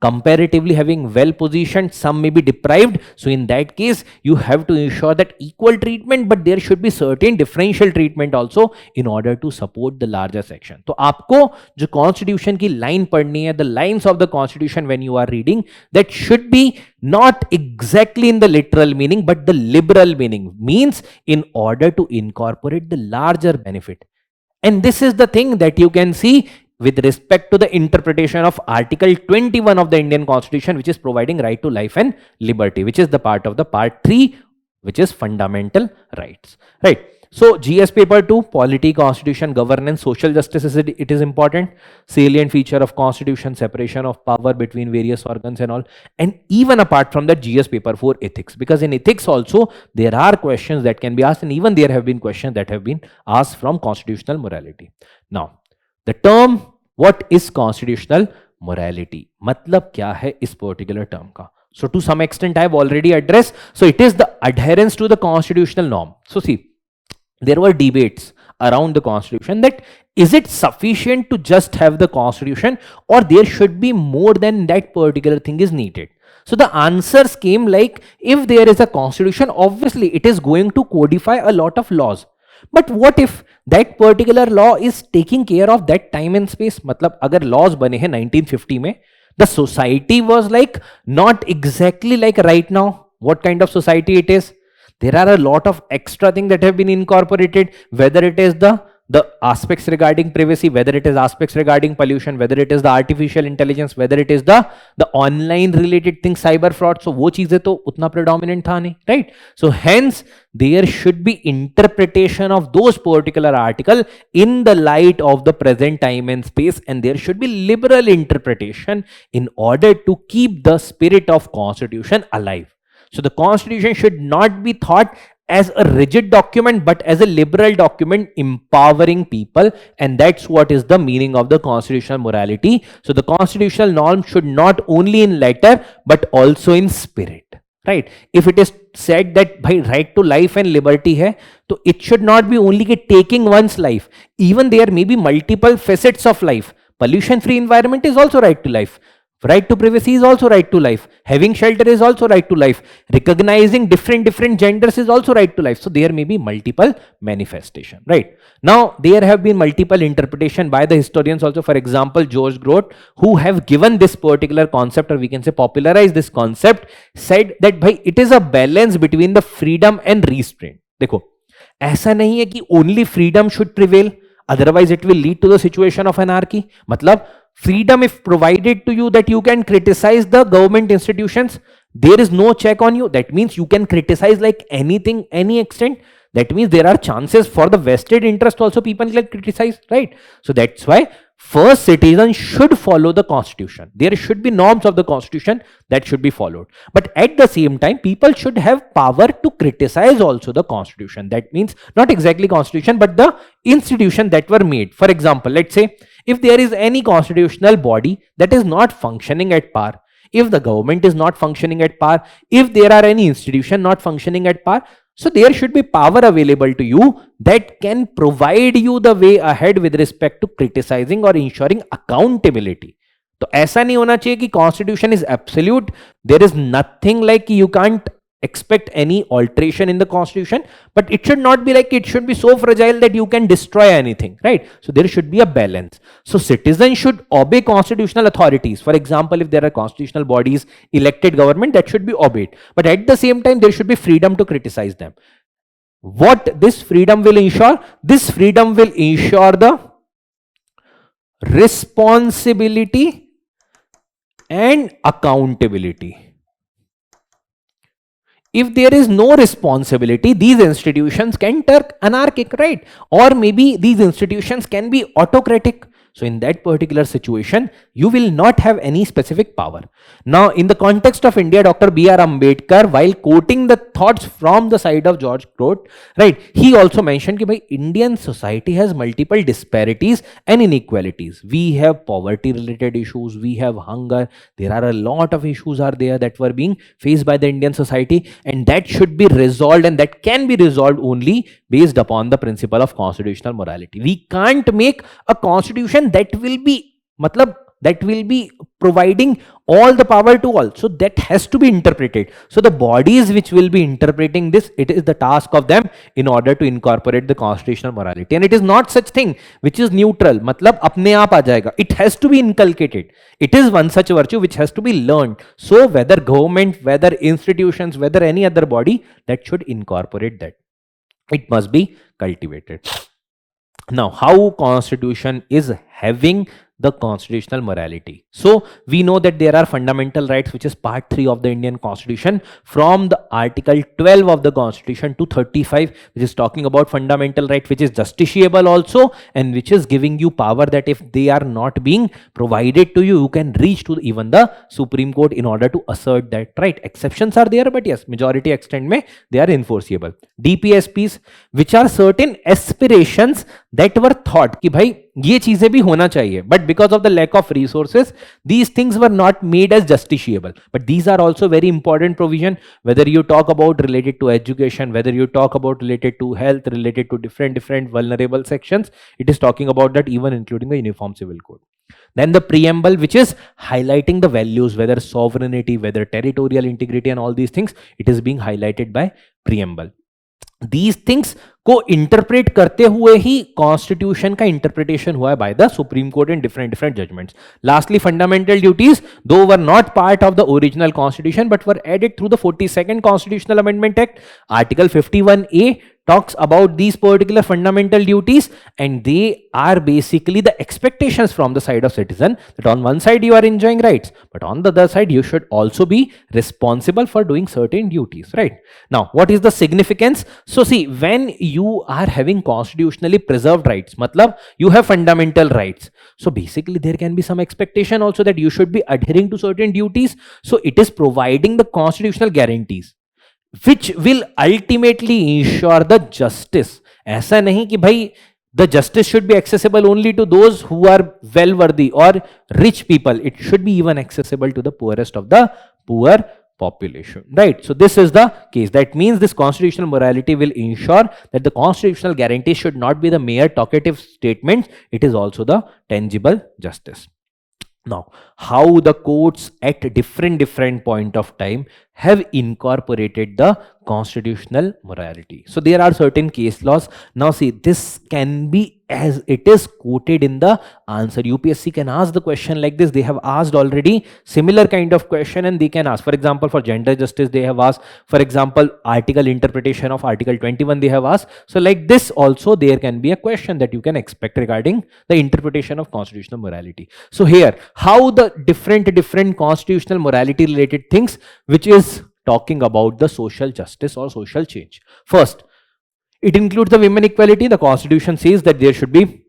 comparatively having well positioned, some may be deprived. So in that case, you have to ensure that equal treatment, but there should be certain differential treatment also in order to support the larger section. तो आपको जो constitution की line पढ़नी है, the lines of the constitution when you are reading, that should be not exactly in the literal meaning, but the liberal meaning, means in order to incorporate the larger benefit. And this is the thing that you can see with respect to the interpretation of Article 21 of the Indian Constitution, which is providing right to life and liberty, which is the part of the part 3, which is fundamental rights, right? So GS paper 2, polity, constitution, governance, social justice, it is important. Salient feature of constitution, separation of power between various organs and all. And even apart from that, GS paper 4, ethics, because in ethics also there are questions that can be asked, and even there have been questions that have been asked from constitutional morality. Now, the term what is constitutional morality? मतलब क्या है इस particular term का? So to some extent I have already addressed. So it is the adherence to the constitutional norm. So see, there were debates around the constitution that is it sufficient to just have the constitution, or there should be more than that particular thing is needed. So the answers came like, if there is a constitution, obviously it is going to codify a lot of laws. But what if that particular law is taking care of that time and space? मतलब अगर laws बने हैं 1950 में, the society was like not exactly like right now. What kind of society it is? There are a lot of extra things that have been incorporated, whether it is the aspects regarding privacy, whether it is aspects regarding pollution, whether it is the artificial intelligence, whether it is the online related things, cyber fraud. So वो चीजें तो उतना predominant था नहीं, right? So hence there should be interpretation of those particular article in the light of the present time and space, and there should be liberal interpretation in order to keep the spirit of constitution alive. So the constitution should not be thought as a rigid document, but as a liberal document empowering people, and that's what is the meaning of the constitutional morality. So the constitutional norm should not only in letter but also in spirit, right? If it is said that by right to life and liberty hai, so it should not be only taking one's life. Even there may be multiple facets of life. Pollution free environment is also right to life. Right to privacy is also right to life. Having shelter is also right to life. Recognizing different genders is also right to life. So there may be multiple manifestation, right? Now there have been multiple interpretation by the historians also. For example, George Grote, who have given this particular concept, or we can say popularized this concept, said that bhai, it is a balance between the freedom and restraint. देखो, ऐसा नहीं है कि only freedom should prevail, otherwise it will lead to the situation of anarchy. मतलब freedom if provided to you that you can criticize the government institutions, there is no check on you. That means you can criticize like anything, any extent. That means there are chances for the vested interest also people can criticize, right? So that's why first citizens should follow the constitution. There should be norms of the constitution that should be followed. But at the same time, people should have power to criticize also the constitution. That means not exactly constitution, but the institution that were made. For example, let's say if there is any constitutional body that is not functioning at par, if the government is not functioning at par, if there are any institution not functioning at par, so there should be power available to you that can provide you the way ahead with respect to criticizing or ensuring accountability. तो ऐसा नहीं होना चाहिए कि constitution is absolute. There is nothing like you can't expect any alteration in the constitution, but it should not be like it should be so fragile that you can destroy anything, right? So there should be a balance. So citizens should obey constitutional authorities. For example, if there are constitutional bodies, elected government, that should be obeyed. But at the same time, there should be freedom to criticize them. What this freedom will ensure? This freedom will ensure the responsibility and accountability. If there is no responsibility, these institutions can turn anarchic, right? Or maybe these institutions can be autocratic. So in that particular situation, you will not have any specific power. Now, in the context of India, Dr. B.R. Ambedkar, while quoting the thoughts from the side of George Grote, right, he also mentioned that Indian society has multiple disparities and inequalities. We have poverty-related issues, we have hunger. There are a lot of issues are there that were being faced by the Indian society, and that should be resolved, and that can be resolved only based upon the principle of constitutional morality. We can't make a constitution that will be providing all the power to all. So that has to be interpreted. So the bodies which will be interpreting this, it is the task of them in order to incorporate the constitutional morality. And it is not such thing which is neutral, matlab apne aap aa jayega. It has to be inculcated. It is one such virtue which has to be learned. So whether government, whether institutions, whether any other body, that should incorporate that. It must be cultivated. Now, how constitution is having the constitutional morality? So we know that there are fundamental rights, which is part 3 of the Indian Constitution, from the article 12 of the Constitution to 35, which is talking about fundamental right, which is justiciable also, and which is giving you power that if they are not being provided to you, you can reach to even the Supreme Court in order to assert that right. Exceptions are there, but yes, majority extent mein they are enforceable. DPSPs, which are certain aspirations that were thought कि भाई ये चीजें भी होना चाहिए, but because of the lack of resources these things were not made as justiciable. But these are also very important provision, whether you talk about related to education, whether you talk about related to health, related to different vulnerable sections, it is talking about that, even including the Uniform Civil Code. Then the preamble, which is highlighting the values, whether sovereignty, whether territorial integrity and all these things, it is being highlighted by preamble. These things को interpret करते हुए ही constitution का interpretation हुआ है by the supreme court in different judgments. Lastly fundamental duties though were not part of the original constitution but were added through the 42nd constitutional amendment act. Article 51A talks about these particular fundamental duties, and they are basically the expectations from the side of citizen, that on one side you are enjoying rights, but on the other side you should also be responsible for doing certain duties, right? Now what is the significance? So see, when you are having constitutionally preserved rights, matlab you have fundamental rights, so basically there can be some expectation also that you should be adhering to certain duties. So it is providing the constitutional guarantees which will ultimately ensure the justice. ऐसा नहीं कि भाई the justice should be accessible only to those who are well worthy or rich people. It should be even accessible to the poorest of the poor population, right? So this is the case. That means this constitutional morality will ensure that the constitutional guarantee should not be the mere talkative statements, it is also the tangible justice. Now, how the courts at different point of time have incorporated the constitutional morality. So there are certain case laws. Now see, this can be as it is quoted in the answer. UPSC can ask the question like this. They have asked already similar kind of question, and they can ask, for example, for gender justice they have asked, for example, article interpretation of article 21 they have asked. So like this also there can be a question that you can expect regarding the interpretation of constitutional morality. So here, how the different constitutional morality related things, which is talking about the social justice or social change. First, it includes the women equality. The constitution says that there should be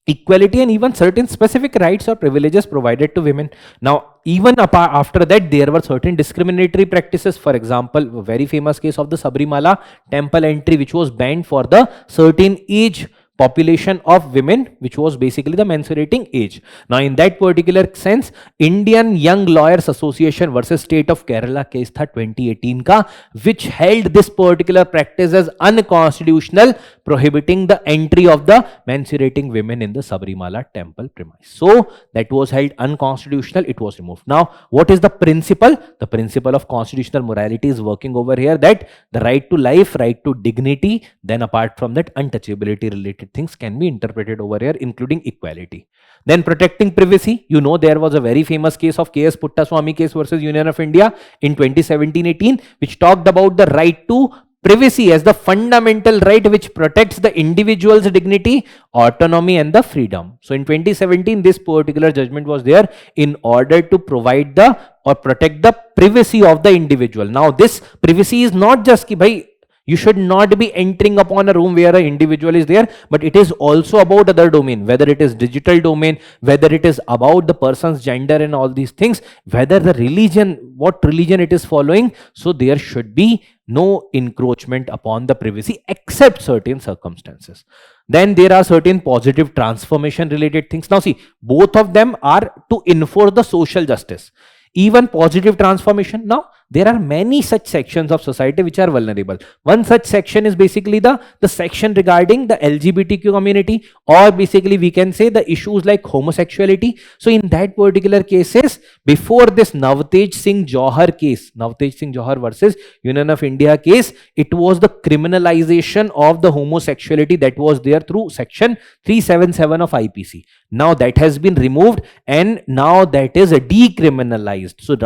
equality and even certain specific rights or privileges provided to women. Now, even after that, there were certain discriminatory practices. For example, a very famous case of the Sabrimala temple entry, which was banned for the certain age population of women, which was basically the menstruating age. Now, in that particular sense, Indian Young Lawyers Association versus State of Kerala case tha 2018 ka, which held this particular practice as unconstitutional, prohibiting the entry of the menstruating women in the Sabrimala temple premise. So, that was held unconstitutional, it was removed. Now, what is the principle? The principle of constitutional morality is working over here, that the right to life, right to dignity, then apart from that, untouchability related things can be interpreted over here, including equality. Then protecting privacy. You know, there was a very famous case of K.S. Puttaswamy case versus Union of India in 2017-18, which talked about the right to privacy as the fundamental right which protects the individual's dignity, autonomy and the freedom. So in 2017, this particular judgment was there in order to provide the or protect the privacy of the individual. Now this privacy is not just ki bhai, you should not be entering upon a room where an individual is there, but it is also about other domain, whether it is digital domain, whether it is about the person's gender and all these things, whether the religion, what religion it is following. So there should be no encroachment upon the privacy except certain circumstances. Then there are certain positive transformation related things. Now see, both of them are to enforce the social justice. Even positive transformation. Now, there are many such sections of society which are vulnerable. One such section is basically the section regarding the LGBTQ community, or basically we can say the issues like homosexuality. So in that particular cases, before this Navtej Singh Johar case, Navtej Singh Johar versus Union of India case, it was the criminalization of the homosexuality that was there through section 377 of IPC. Now that has been removed and now that is decriminalized. So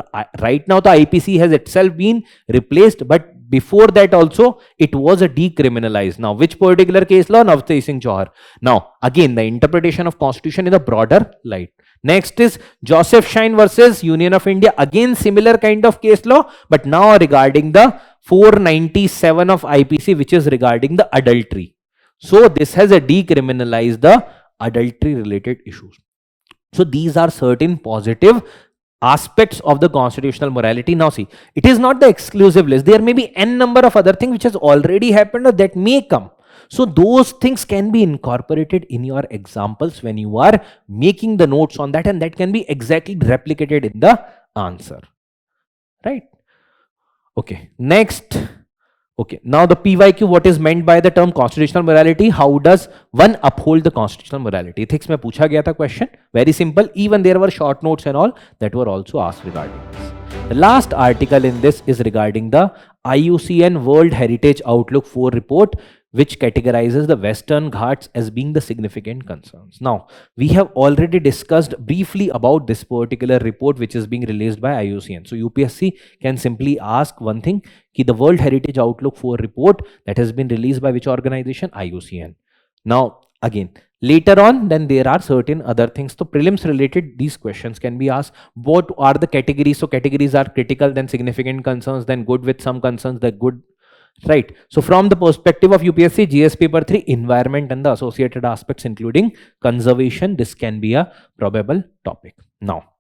right now the IPC has itself been replaced, but before that also it was a decriminalized. Now which particular case law? Navtej Singh Johar. Now again, the interpretation of constitution in a broader light. Next is Joseph Shine versus Union of India. Again similar kind of case law, but now regarding the 497 of IPC, which is regarding the adultery. So this has a decriminalized the adultery related issues. So these are certain positive aspects of the constitutional morality. Now see, it is not the exclusive list. There may be n number of other things which has already happened or that may come. So those things can be incorporated in your examples when you are making the notes on that, and that can be exactly replicated in the answer, right? Okay, next. Okay, now the PYQ, what is meant by the term constitutional morality? How does one uphold the constitutional morality? Ethics में पूछा गया था question. Very simple. Even there were short notes and all that were also asked regarding this. The last article in this is regarding the IUCN World Heritage Outlook 4 report, which categorizes the Western Ghats as being the significant concerns. Now, we have already discussed briefly about this particular report which is being released by IUCN. So, UPSC can simply ask one thing, ki the World Heritage Outlook 4 report that has been released by which organization? IUCN. Now, again, later on, then there are certain other things. So, prelims related, these questions can be asked. What are the categories? So, categories are critical, then significant concerns, then good with some concerns, then good. Right. So from the perspective of UPSC, GS paper 3, environment and the associated aspects including conservation, this can be a probable topic. Now,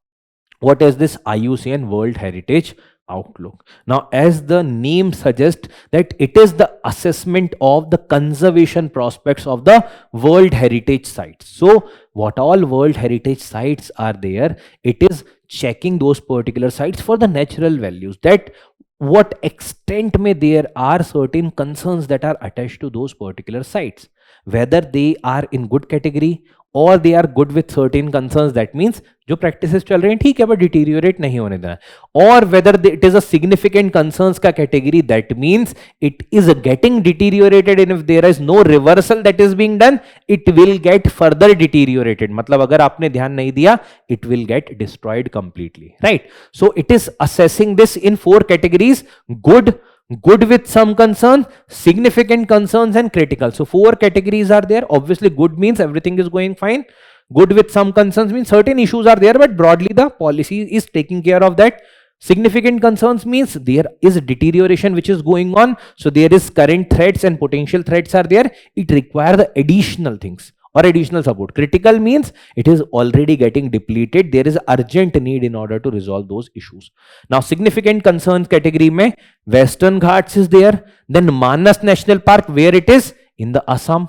what is this IUCN World Heritage Outlook? Now, as the name suggests, that it is the assessment of the conservation prospects of the World Heritage sites. So, what all World Heritage sites are there, it is checking those particular sites for the natural values, that what extent may there are certain concerns that are attached to those particular sites, whether they are in good category or they are good with certain concerns. That means जो practices चल रहे हैं ठीक है but deteriorate नहीं होने देना, or whether it is a significant concerns का category, that means it is getting deteriorated, and if there is no reversal that is being done, it will get further deteriorated. मतलब अगर आपने ध्यान नहीं दिया, it will get destroyed completely, right? So it is assessing this in 4 categories: good, good with some concern, significant concerns, and critical. So 4 categories are there. Obviously good means everything is going fine. Good with some concerns means certain issues are there, but broadly the policy is taking care of that. Significant concerns means there is deterioration which is going on. So there is current threats and potential threats are there. It requires the additional things or additional support. Critical means it is already getting depleted. There is urgent need in order to resolve those issues. Now, significant concerns category mein Western Ghats is there. Then Manas National Park, where it is in the Assam.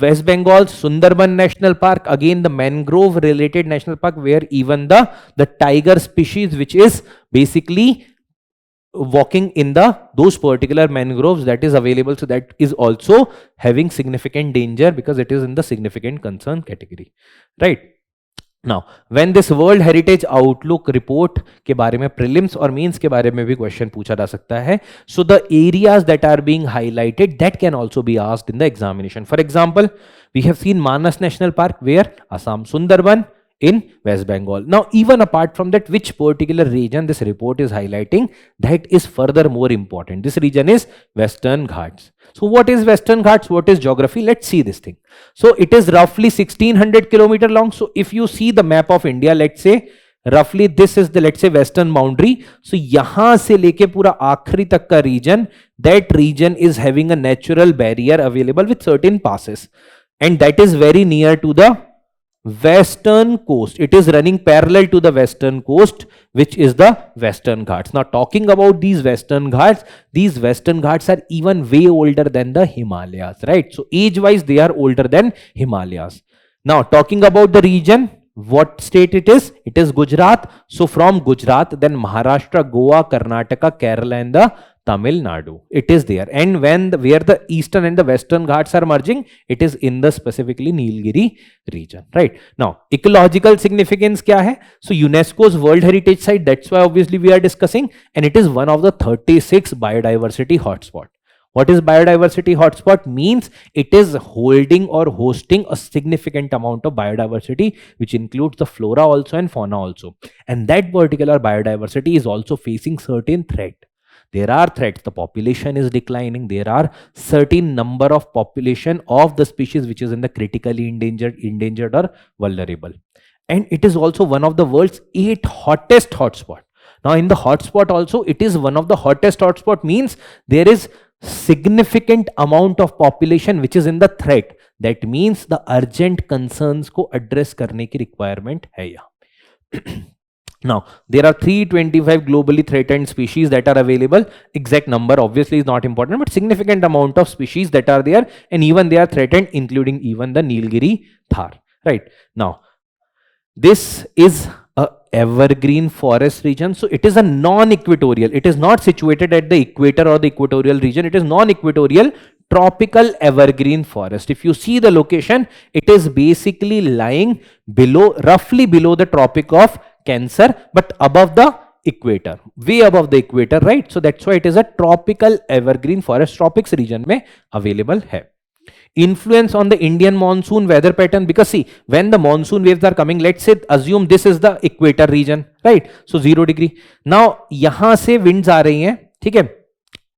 West Bengal Sundarban National Park, again the mangrove related national park, where even the tiger species which is basically walking in those particular mangroves, that is available. So that is also having significant danger because it is in the significant concern category, right? Now, when this World Heritage Outlook report के बारे में prelims और means के बारे में भी question पूछा जा सकता है. So the areas that are being highlighted, that can also be asked in the examination. For example, we have seen Manas National Park, where Assam, Sundarban in West Bengal. Now, even apart from that, which particular region this report is highlighting, that is further more important. This region is Western Ghats. So what is Western Ghats? What is geography? Let's see this thing. So it is roughly 1600 kilometer long. So if you see the map of India, let's say roughly this is the, let's say, western boundary. So yahan se leke pura aakhri tak ka region, that region is having a natural barrier available with certain passes, and that is very near to the western coast. It is running parallel to the western coast, which is the Western Ghats. Now, talking about these Western Ghats are even way older than the Himalayas, right? So age wise they are older than Himalayas. Now, talking about the region, what state it is? It is Gujarat. So from Gujarat, then Maharashtra, Goa, Karnataka, Kerala, and the Tamil Nadu. It is there. And where the eastern and the western Ghats are merging, it is in the specifically Nilgiri region, right? Now, ecological significance kya hai? So UNESCO's World Heritage Site, that's why obviously we are discussing, and it is one of the 36 biodiversity hotspot. What is biodiversity hotspot? Means it is holding or hosting a significant amount of biodiversity, which includes the flora also and fauna also. And that particular biodiversity is also facing certain threat. There are threats. The population is declining. There are certain number of population of the species which is in the critically endangered or vulnerable. And it is also one of the world's 8 hottest hotspot. Now, in the hotspot also, it is one of the hottest hotspot, means there is significant amount of population which is in the threat. That means the urgent concerns को address करने की requirement है यहाँ. Now, there are 325 globally threatened species that are available. Exact number obviously is not important, but significant amount of species that are there, and even they are threatened, including even the Nilgiri Thar. Right. Now, this is a evergreen forest region. So it is a non-equatorial. It is not situated at the equator or the equatorial region. It is non-equatorial tropical evergreen forest. If you see the location, it is basically lying below, roughly below the Tropic of Cancer, but above the equator, way above the equator, right? So that's why it is a tropical evergreen forest. Tropics region में available है. Influence on the Indian monsoon weather pattern, because see, when the monsoon waves are coming, let's say assume this is the equator region, right? So 0 degree. Now यहाँ से winds आ रही हैं, ठीक है?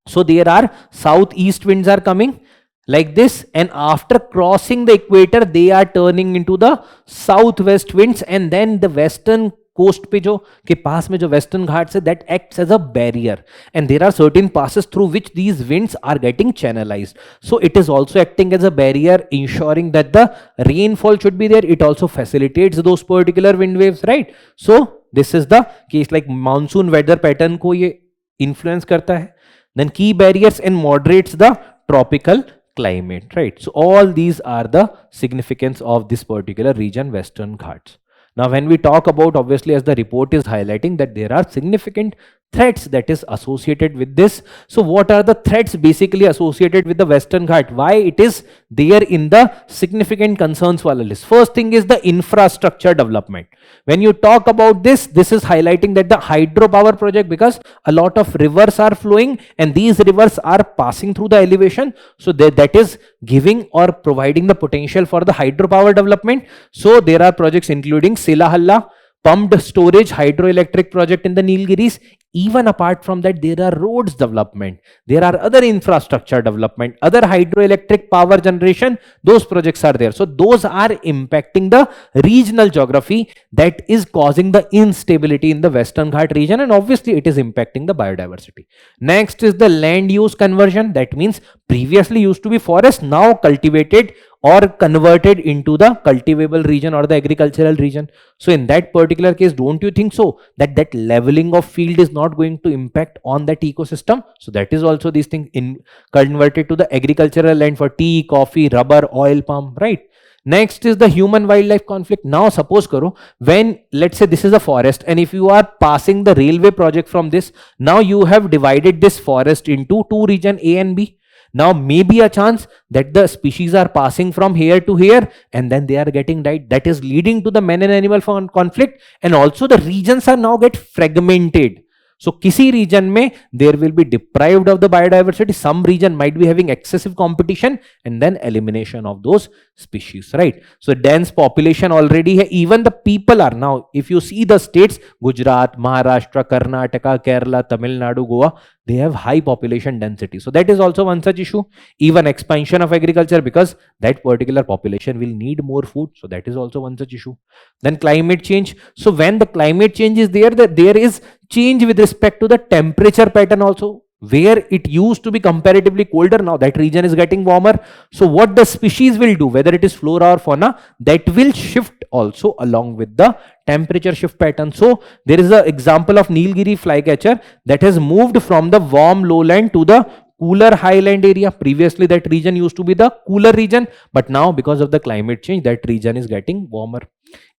So there are southeast winds are coming like this, and after crossing the equator they are turning into the southwest winds, and then the western coast पे जो के पास में जो वेस्टर्न घाट्स है, that acts as a barrier, and there are certain passes through which these winds are getting channelised. So it is also acting as a barrier, ensuring that the rainfall should be there. It also facilitates those particular wind waves, right? So this is the case, like monsoon weather pattern को ये influence करता है. Then की barriers and moderates the tropical climate, right? So all these are the significance of this particular region, Western Ghats. Now, when we talk about, obviously, as the report is highlighting, that there are significant threats that is associated with this. So what are the threats basically associated with the Western Ghat? Why it is there in the significant concerns wala list? First thing is the infrastructure development. When you talk about this, this is highlighting that the hydropower project, because a lot of rivers are flowing and these rivers are passing through the elevation. So that is giving or providing the potential for the hydropower development. So there are projects including Silahalla pumped storage hydroelectric project in the Nilgiris. Even apart from that, there are roads development, there are other infrastructure development, other hydroelectric power generation, those projects are there. So those are impacting the regional geography, that is causing the instability in the Western Ghat region, and obviously it is impacting the biodiversity. Next is the land use conversion. That means previously used to be forest, now cultivated or converted into the cultivable region or the agricultural region. So in that particular case, don't you think so that that leveling of field is not going to impact on that ecosystem? So that is also these things in converted to the agricultural land for tea, coffee, rubber, oil palm, right? Next is the human wildlife conflict. Now suppose karo, when let's say this is a forest, and if you are passing the railway project from this, now you have divided this forest into two region A and B. Now maybe a chance that the species are passing from here to here and then they are getting died. That is leading to the man and animal conflict, and also the regions are now get fragmented. So किसी region में there will be deprived of the biodiversity. Some region might be having excessive competition and then elimination of those species, right? So dense population already hai. Even the people are now, if you see the states, Gujarat, Maharashtra, Karnataka, Kerala, Tamil Nadu, Goa, they have high population density. So that is also one such issue. Even expansion of agriculture, because that particular population will need more food. So that is also one such issue. Then climate change. So when the climate change is there, that there is change with respect to the temperature pattern also. Where it used to be comparatively colder, now that region is getting warmer. So what the species will do, whether it is flora or fauna, that will shift also along with the temperature shift pattern. So there is an example of Nilgiri flycatcher that has moved from the warm lowland to the cooler highland area. Previously that region used to be the cooler region, but now because of the climate change, that region is getting warmer.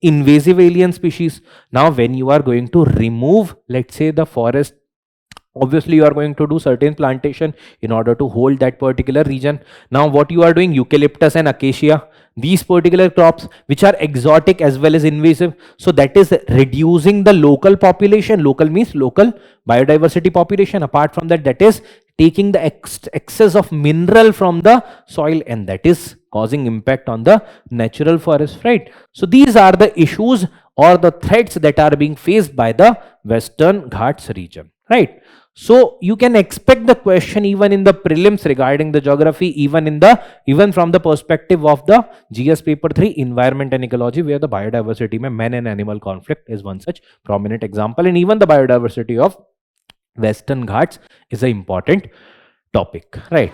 Invasive alien species. Now when you are going to remove, let's say, the forest, obviously you are going to do certain plantation in order to hold that particular region. Now what you are doing, eucalyptus and acacia, these particular crops which are exotic as well as invasive, so that is reducing the local population. Local means local biodiversity population. Apart from that, that is taking the excess of mineral from the soil, and that is causing impact on the natural forest, right? So these are the issues or the threats that are being faced by the Western Ghats region, right? So you can expect the question even in the prelims regarding the geography, even from the perspective of the GS paper 3 environment and ecology, where the biodiversity mein man and animal conflict is one such prominent example, and even the biodiversity of Western Ghats is an important topic, right?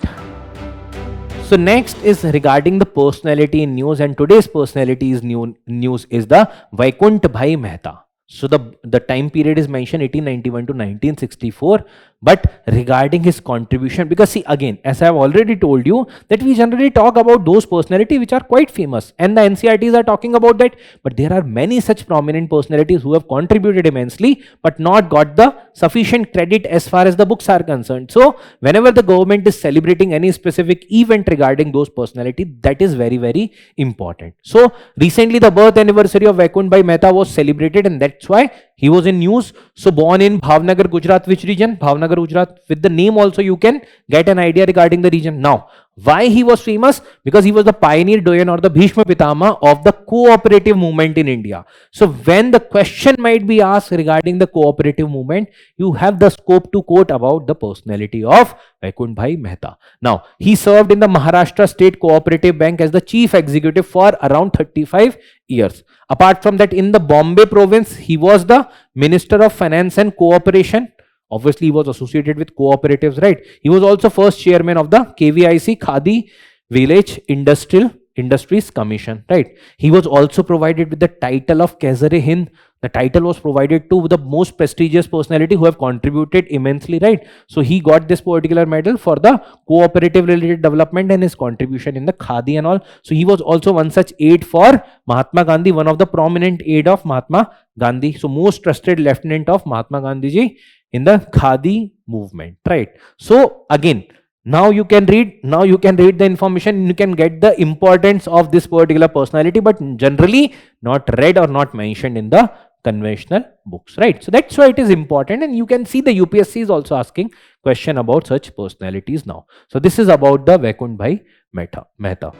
So next is regarding the personality in news, and today's personality is news is the Vaikunt Bhai Mehta. So the time period is mentioned 1891 to 1964. But regarding his contribution, because see again, as I have already told you, that we generally talk about those personalities which are quite famous, and the NCRTs are talking about that. But there are many such prominent personalities who have contributed immensely, but not got the sufficient credit as far as the books are concerned. So whenever the government is celebrating any specific event regarding those personalities, that is very, very important. So recently the birth anniversary of Vaikunth Bhai Mehta was celebrated, and that's why he was in news. So born in Bhavnagar, Gujarat. Which region? Bhavnagar, Gujarat. With the name also you can get an idea regarding the region. Now, why he was famous? Because he was the pioneer doyen or the Bhishma Pitama of the cooperative movement in India. So when the question might be asked regarding the cooperative movement, you have the scope to quote about the personality of Vaikunth Bhai Mehta. Now, he served in the Maharashtra State Cooperative Bank as the chief executive for around 35 years. Apart from that, in the Bombay province, he was the Minister of Finance and Cooperation. Obviously, he was associated with cooperatives, right? He was also first chairman of the KVIC, Khadi Village Industries Commission, right? He was also provided with the title of Kaisar-e-Hind. The title was provided to the most prestigious personality who have contributed immensely, right? So he got this particular medal for the cooperative related development and his contribution in the Khadi and all. So he was also one such aide for Mahatma Gandhi, one of the prominent aide of Mahatma Gandhi. So most trusted lieutenant of Mahatma Gandhi ji in the Khadi movement, right? So again, now you can read the information, you can get the importance of this particular personality, but generally not read or not mentioned in the conventional books, right? So that's why it is important, and you can see the UPSC is also asking question about such personalities now. So this is about the Vaikunth Bhai Mehta.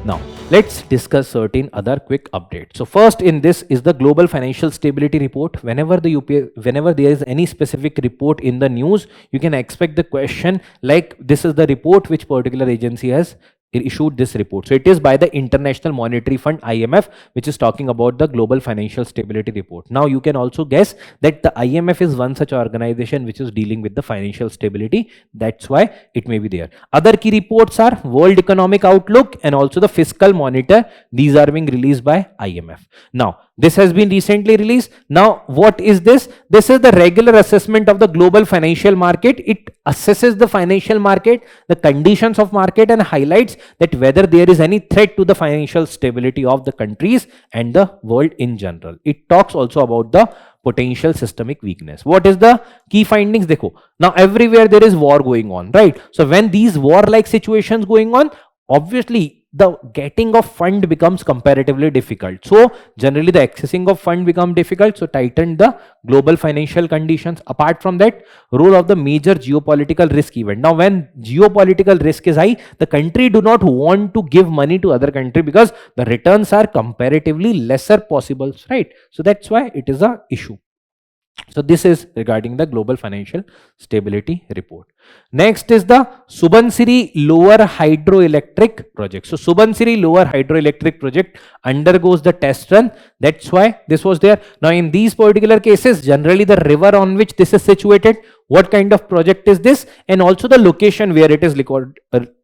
Now, let's discuss certain other quick updates. So first in this is the Global Financial Stability Report. Whenever there is any specific report in the news, you can expect the question like, this is the report which particular agency has issued this report. So it is by the International Monetary Fund, IMF, which is talking about the Global Financial Stability Report. Now you can also guess that the IMF is one such organization which is dealing with the financial stability. That's why it may be there. Other key reports are World Economic Outlook and also the Fiscal Monitor. These are being released by IMF. Now, this has been recently released. Now, what is this? This is the regular assessment of the global financial market. It assesses the financial market, the conditions of market, and highlights that whether there is any threat to the financial stability of the countries and the world in general. It talks also about the potential systemic weakness. What is the key findings? Dekho. Now, everywhere there is war going on, right? So when these war-like situations going on, obviously the getting of fund becomes comparatively difficult. So generally the accessing of fund become difficult. So tighten the global financial conditions. Apart from that, role of the major geopolitical risk event. Now when geopolitical risk is high, the country do not want to give money to other country because the returns are comparatively lesser possible, right? So that's why it is a issue. So this is regarding the Global Financial Stability Report. Next is the Subansiri Lower Hydroelectric Project. So Subansiri Lower Hydroelectric Project undergoes the test run. That's why this was there. Now in these particular cases, generally the river on which this is situated, what kind of project is this, and also the location where it is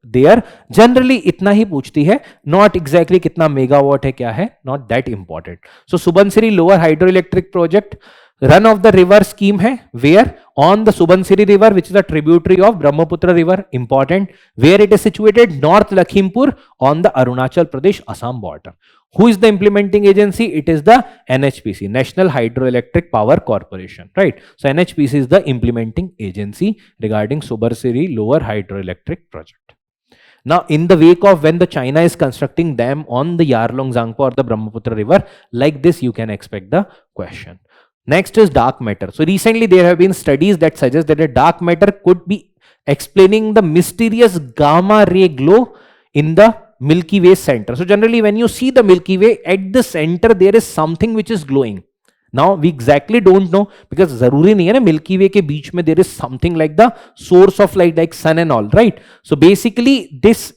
there. Generally itna hi पूछती है, not exactly कितना megawatt है क्या है, not that important. So Subansiri Lower Hydroelectric Project, run of the river scheme hai, where on the Subansiri river, which is a tributary of Brahmaputra river, important, where it is situated, North Lakhimpur on the Arunachal Pradesh Assam border. Who is the implementing agency? It is the NHPC, National Hydroelectric Power Corporation, right? So NHPC is the implementing agency regarding Subansiri Lower Hydroelectric Project. Now, in the wake of when the China is constructing dam on the Yarlung Zangpo or the Brahmaputra river, like this you can expect the question. Next is dark matter. So recently there have been studies that suggest that a dark matter could be explaining the mysterious gamma ray glow in the Milky Way center. So generally when you see the Milky Way, at the center there is something which is glowing. Now we exactly don't know because zaruri nahi hai na Milky Way ke beech mein there is something like the source of light like sun and all, right? So basically this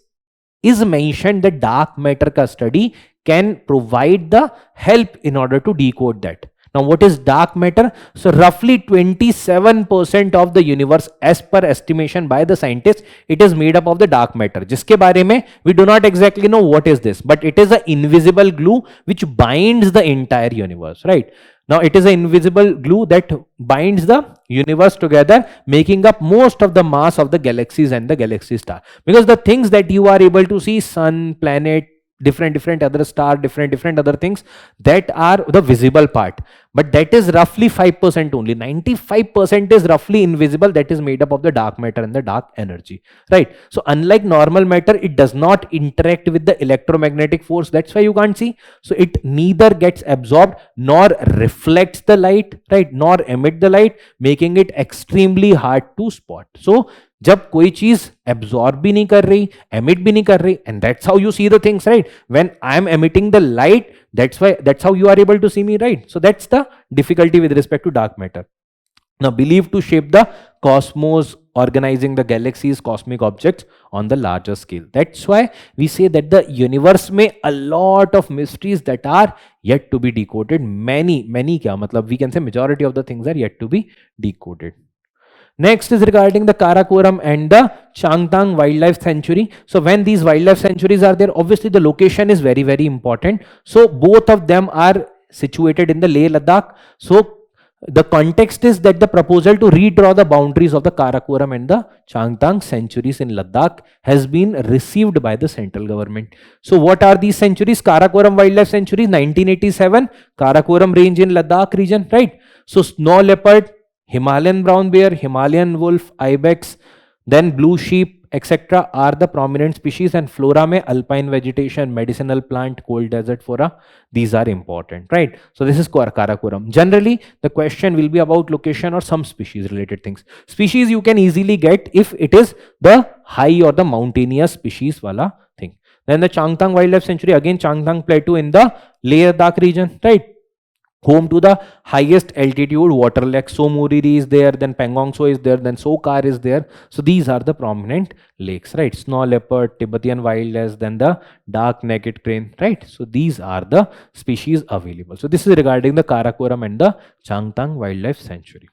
is mentioned that dark matter ka study can provide the help in order to decode that. Now, what is dark matter? So, roughly 27% of the universe, as per estimation by the scientists, it is made up of the dark matter. जिसके बारे में we do not exactly know what is this, but it is an invisible glue which binds the entire universe, right? Now, it is an invisible glue that binds the universe together, making up most of the mass of the galaxies and the galaxy star. Because the things that you are able to see, sun, planet, different other star, different other things, that are the visible part, but that is roughly 5% only. 95% is roughly invisible, that is made up of the dark matter and the dark energy, right? So unlike normal matter, it does not interact with the electromagnetic force, that's why you can't see. So it neither gets absorbed nor reflects the light, right, nor emit the light, making it extremely hard to spot. So जब कोई चीज absorb भी नहीं कर रही, emit भी नहीं कर रही, and that's how you see the things, right? When I am emitting the light, that's how you are able to see me, right? So that's the difficulty with respect to dark matter. Now, believed to shape the cosmos, organizing the galaxies, cosmic objects on the larger scale. That's why we say that the universe may a lot of mysteries that are yet to be decoded. Many kya matlab, we can say majority of the things are yet to be decoded. Next is regarding the Karakoram and the Changtang Wildlife Sanctuary. So when these wildlife sanctuaries are there, obviously the location is very important. So both of them are situated in the Leh Ladakh. So the context is that the proposal to redraw the boundaries of the Karakoram and the Changtang sanctuaries in Ladakh has been received by the central government. So what are these sanctuaries? Karakoram Wildlife Sanctuary 1987, Karakoram range in Ladakh region, right? So snow leopard, Himalayan brown bear, Himalayan wolf, ibex, then blue sheep, etc. are the prominent species, and flora mein alpine vegetation, medicinal plant, cold desert flora, these are important, right? So this is Karakoram. Generally, the question will be about location or some species related things. Species you can easily get if it is the high or the mountainous species wala thing. Then the Changtang Wildlife Sanctuary, again Changtang Plateau in the Leh Ladakh region, right? Home to the highest altitude water lake. So Muriri is there, then Pangong So is there, then Sokar is there. So these are the prominent lakes, right? Snow leopard, Tibetan wilderness, then the dark naked crane, right? So these are the species available. So this is regarding the Karakoram and the Changtang Wildlife Sanctuary.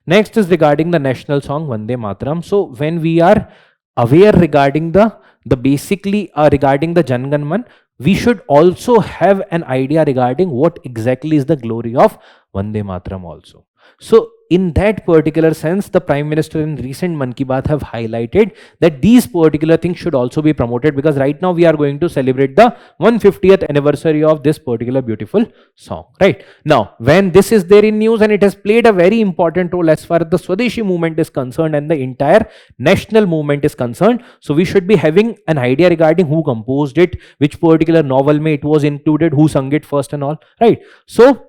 Next is regarding the national song Vande Mataram. So when we are aware regarding the basically regarding the Jan Gan Man, we should also have an idea regarding what exactly is the glory of Vande Mataram also. So in that particular sense, the Prime Minister in recent Mann Ki Baat have highlighted that these particular things should also be promoted, because right now we are going to celebrate the 150th anniversary of this particular beautiful song, right? Now, when this is there in news and it has played a very important role as far as the Swadeshi movement is concerned and the entire national movement is concerned, so we should be having an idea regarding who composed it, which particular novel may it was included, who sung it first and all, right? So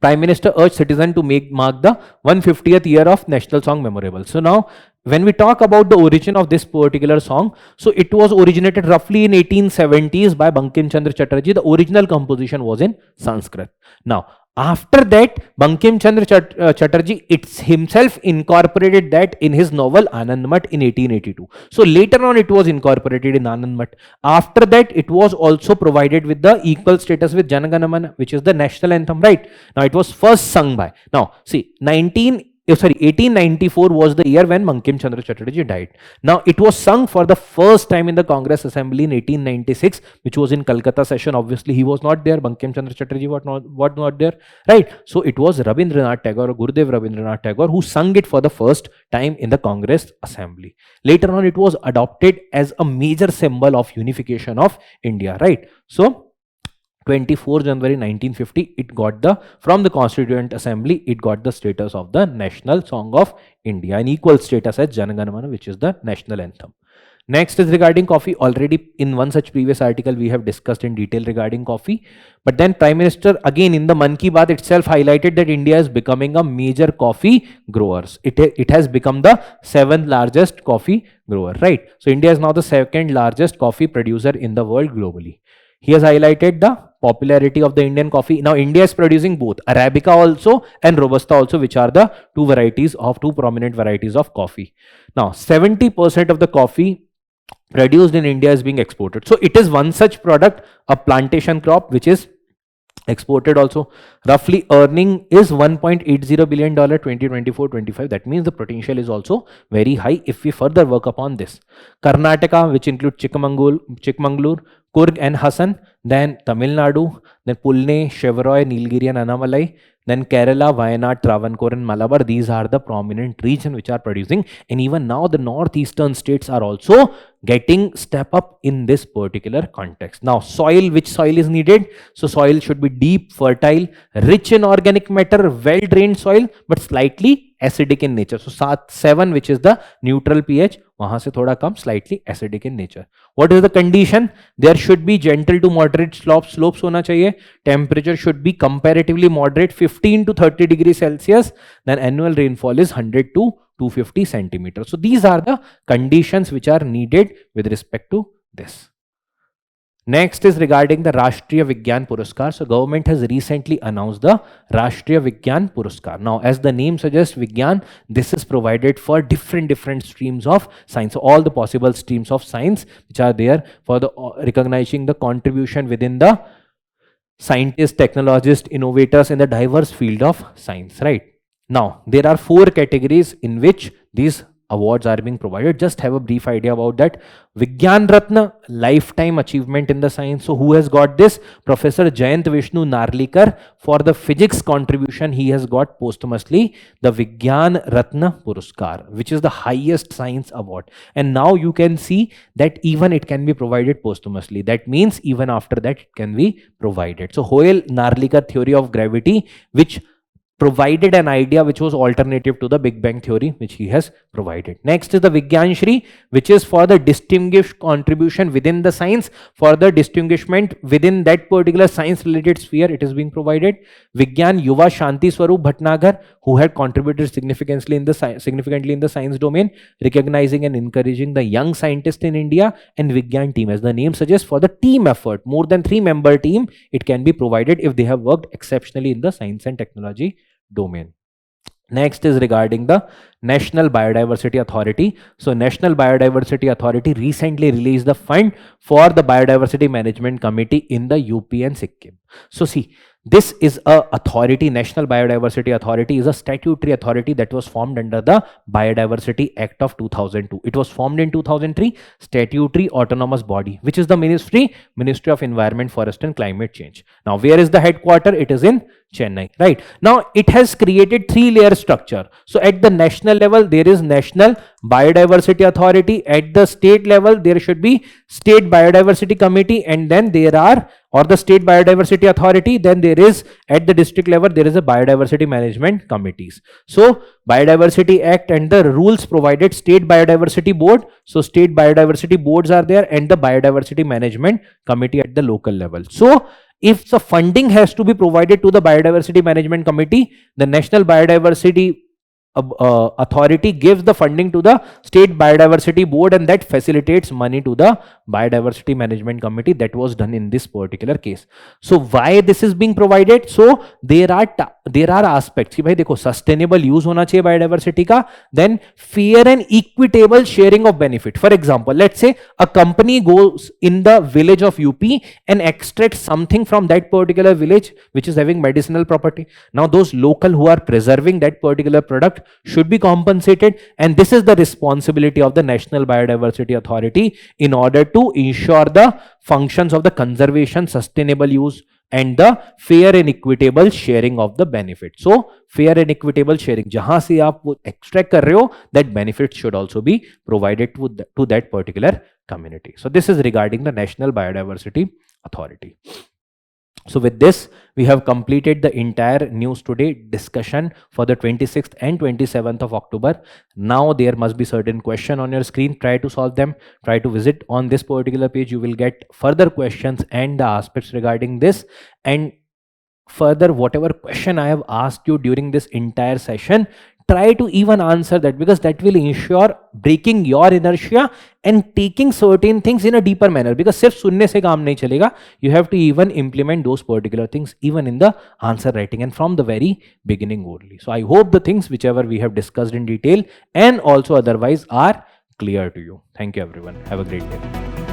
Prime Minister urged citizens to mark the 150th year of national song memorable. So now, when we talk about the origin of this particular song, so it was originated roughly in 1870s by Bankim Chandra Chatterjee. The original composition was in Sanskrit. Now, after that, Bankim Chandra Chatterjee himself incorporated that in his novel Anand Mat in 1882. So later on it was incorporated in Anand Mat. After that, it was also provided with the equal status with Jana Gana Mana, which is the national anthem, right? Now it was first sung by, now see, 1894 was the year when Bankim Chandra Chatterjee died. Now it was sung for the first time in the Congress Assembly in 1896, which was in Calcutta session. Obviously he was not there, Bankim Chandra Chatterjee was not there, right? So it was Rabindranath Tagore, or Gurudev Rabindranath Tagore, who sung it for the first time in the Congress Assembly. Later on it was adopted as a major symbol of unification of India, right? So 24 January 1950, it got from the Constituent Assembly, it got the status of the national song of India, an equal status as Jana Gana Mana, which is the national anthem. Next is regarding coffee. Already in one such previous article, we have discussed in detail regarding coffee. But then Prime Minister again in the Mann Ki Baat itself highlighted that India is becoming a major coffee growers. It has become the 7th largest coffee grower, right? So India is now the 2nd largest coffee producer in the world globally. He has highlighted the popularity of the Indian coffee. Now India is producing both Arabica also and Robusta also, which are the two prominent varieties of coffee. Now 70% of the coffee produced in India is being exported. So it is one such product, a plantation crop, which is exported also. Roughly earning is $1.80 billion 2024-25. That means the potential is also very high if we further work upon this. Karnataka, which includes Chikmagalur, Kurg and Hassan, then Tamil Nadu, then Pune, Shevaroy, Nilgiri and Annamalai, then Kerala, Wayanad, Travancore and Malabar. These are the prominent regions which are producing, and even now the northeastern states are also getting step up in this particular context. Now soil, which soil is needed? So soil should be deep, fertile, rich in organic matter, well drained soil, but slightly acidic in nature. So 7, which is the neutral pH, वहां से थोड़ा कम, slightly acidic in nature. What is the condition? There should be gentle to moderate slopes होना चाहिए. Temperature should be comparatively moderate, 15 to 30 degrees Celsius. Then annual rainfall is 100 to 250 centimeters. So these are the conditions which are needed with respect to this. Next is regarding the Rashtriya Vigyan Puraskar. So government has recently announced the Rashtriya Vigyan Puraskar. Now, as the name suggests, Vigyan, this is provided for different streams of science. So all the possible streams of science which are there for the recognizing the contribution within the scientists, technologists, innovators in the diverse field of science, right? Now, there are 4 categories in which these awards are being provided. Just have a brief idea about that. Vigyan Ratna, lifetime achievement in the science. So who has got this? Professor Jayant Vishnu Narlikar. For the physics contribution, he has got posthumously the Vigyan Ratna Puraskar, which is the highest science award. And now you can see that even it can be provided posthumously. That means even after that it can be provided. So Hoyle Narlikar theory of gravity, which provided an idea which was alternative to the Big Bang theory, which he has provided. Next is the Vigyan Shri, which is for the distinguished contribution within the science, for the distinguishment within that particular science related sphere, it is being provided. Vigyan Yuva Shanti Swarup Bhatnagar, who had contributed significantly in the science domain, recognizing and encouraging the young scientists in India. And Vigyan team, as the name suggests, for the team effort, more than 3-member team, it can be provided if they have worked exceptionally in the science and technology domain. Next is regarding the National Biodiversity Authority. So National Biodiversity Authority recently released the fund for the Biodiversity Management Committee in the UP and Sikkim. So see, this is a authority. National Biodiversity Authority is a statutory authority that was formed under the Biodiversity Act of 2002. It was formed in 2003, statutory autonomous body, which is the Ministry of Environment, Forest and Climate Change. Now, where is the headquarter? It is in Chennai, right? Now, it has created 3-layer structure. So at the national level, there is National Biodiversity Authority. At the state level, there should be State Biodiversity Committee, and then there are, or the State Biodiversity Authority, then there is at the district level, there is a Biodiversity Management Committees. So Biodiversity Act and the rules provided State Biodiversity Board. So State Biodiversity Boards are there, and the Biodiversity Management Committee at the local level. So if the funding has to be provided to the Biodiversity Management Committee, the National Biodiversity Authority gives the funding to the State Biodiversity Board, and that facilitates money to the Biodiversity Management Committee. That was done in this particular case. So why this is being provided? So there are aspects कि भाई देखो sustainable use होना चाहिए biodiversity का, then fair and equitable sharing of benefit. For example, let's say a company goes in the village of UP and extracts something from that particular village which is having medicinal property. Now those local who are preserving that particular product should be compensated, and this is the responsibility of the National Biodiversity Authority in order to ensure the functions of the conservation, sustainable use and the fair and equitable sharing of the benefit. So fair and equitable sharing, jahan se aap extract kar rahe ho, that benefit should also be provided to that particular community. So this is regarding the National Biodiversity Authority. So with this, we have completed the entire News Today discussion for the 26th and 27th of October. Now there must be certain question on your screen. Try to solve them. Try to visit on this particular page. You will get further questions and the aspects regarding this. And further, whatever question I have asked you during this entire session, try to even answer that, because that will ensure breaking your inertia and taking certain things in a deeper manner. Because सिर्फ सुनने से काम नहीं चलेगा, you have to even implement those particular things even in the answer writing and from the very beginning only. So I hope the things whichever we have discussed in detail and also otherwise are clear to you. Thank you everyone. Have a great day.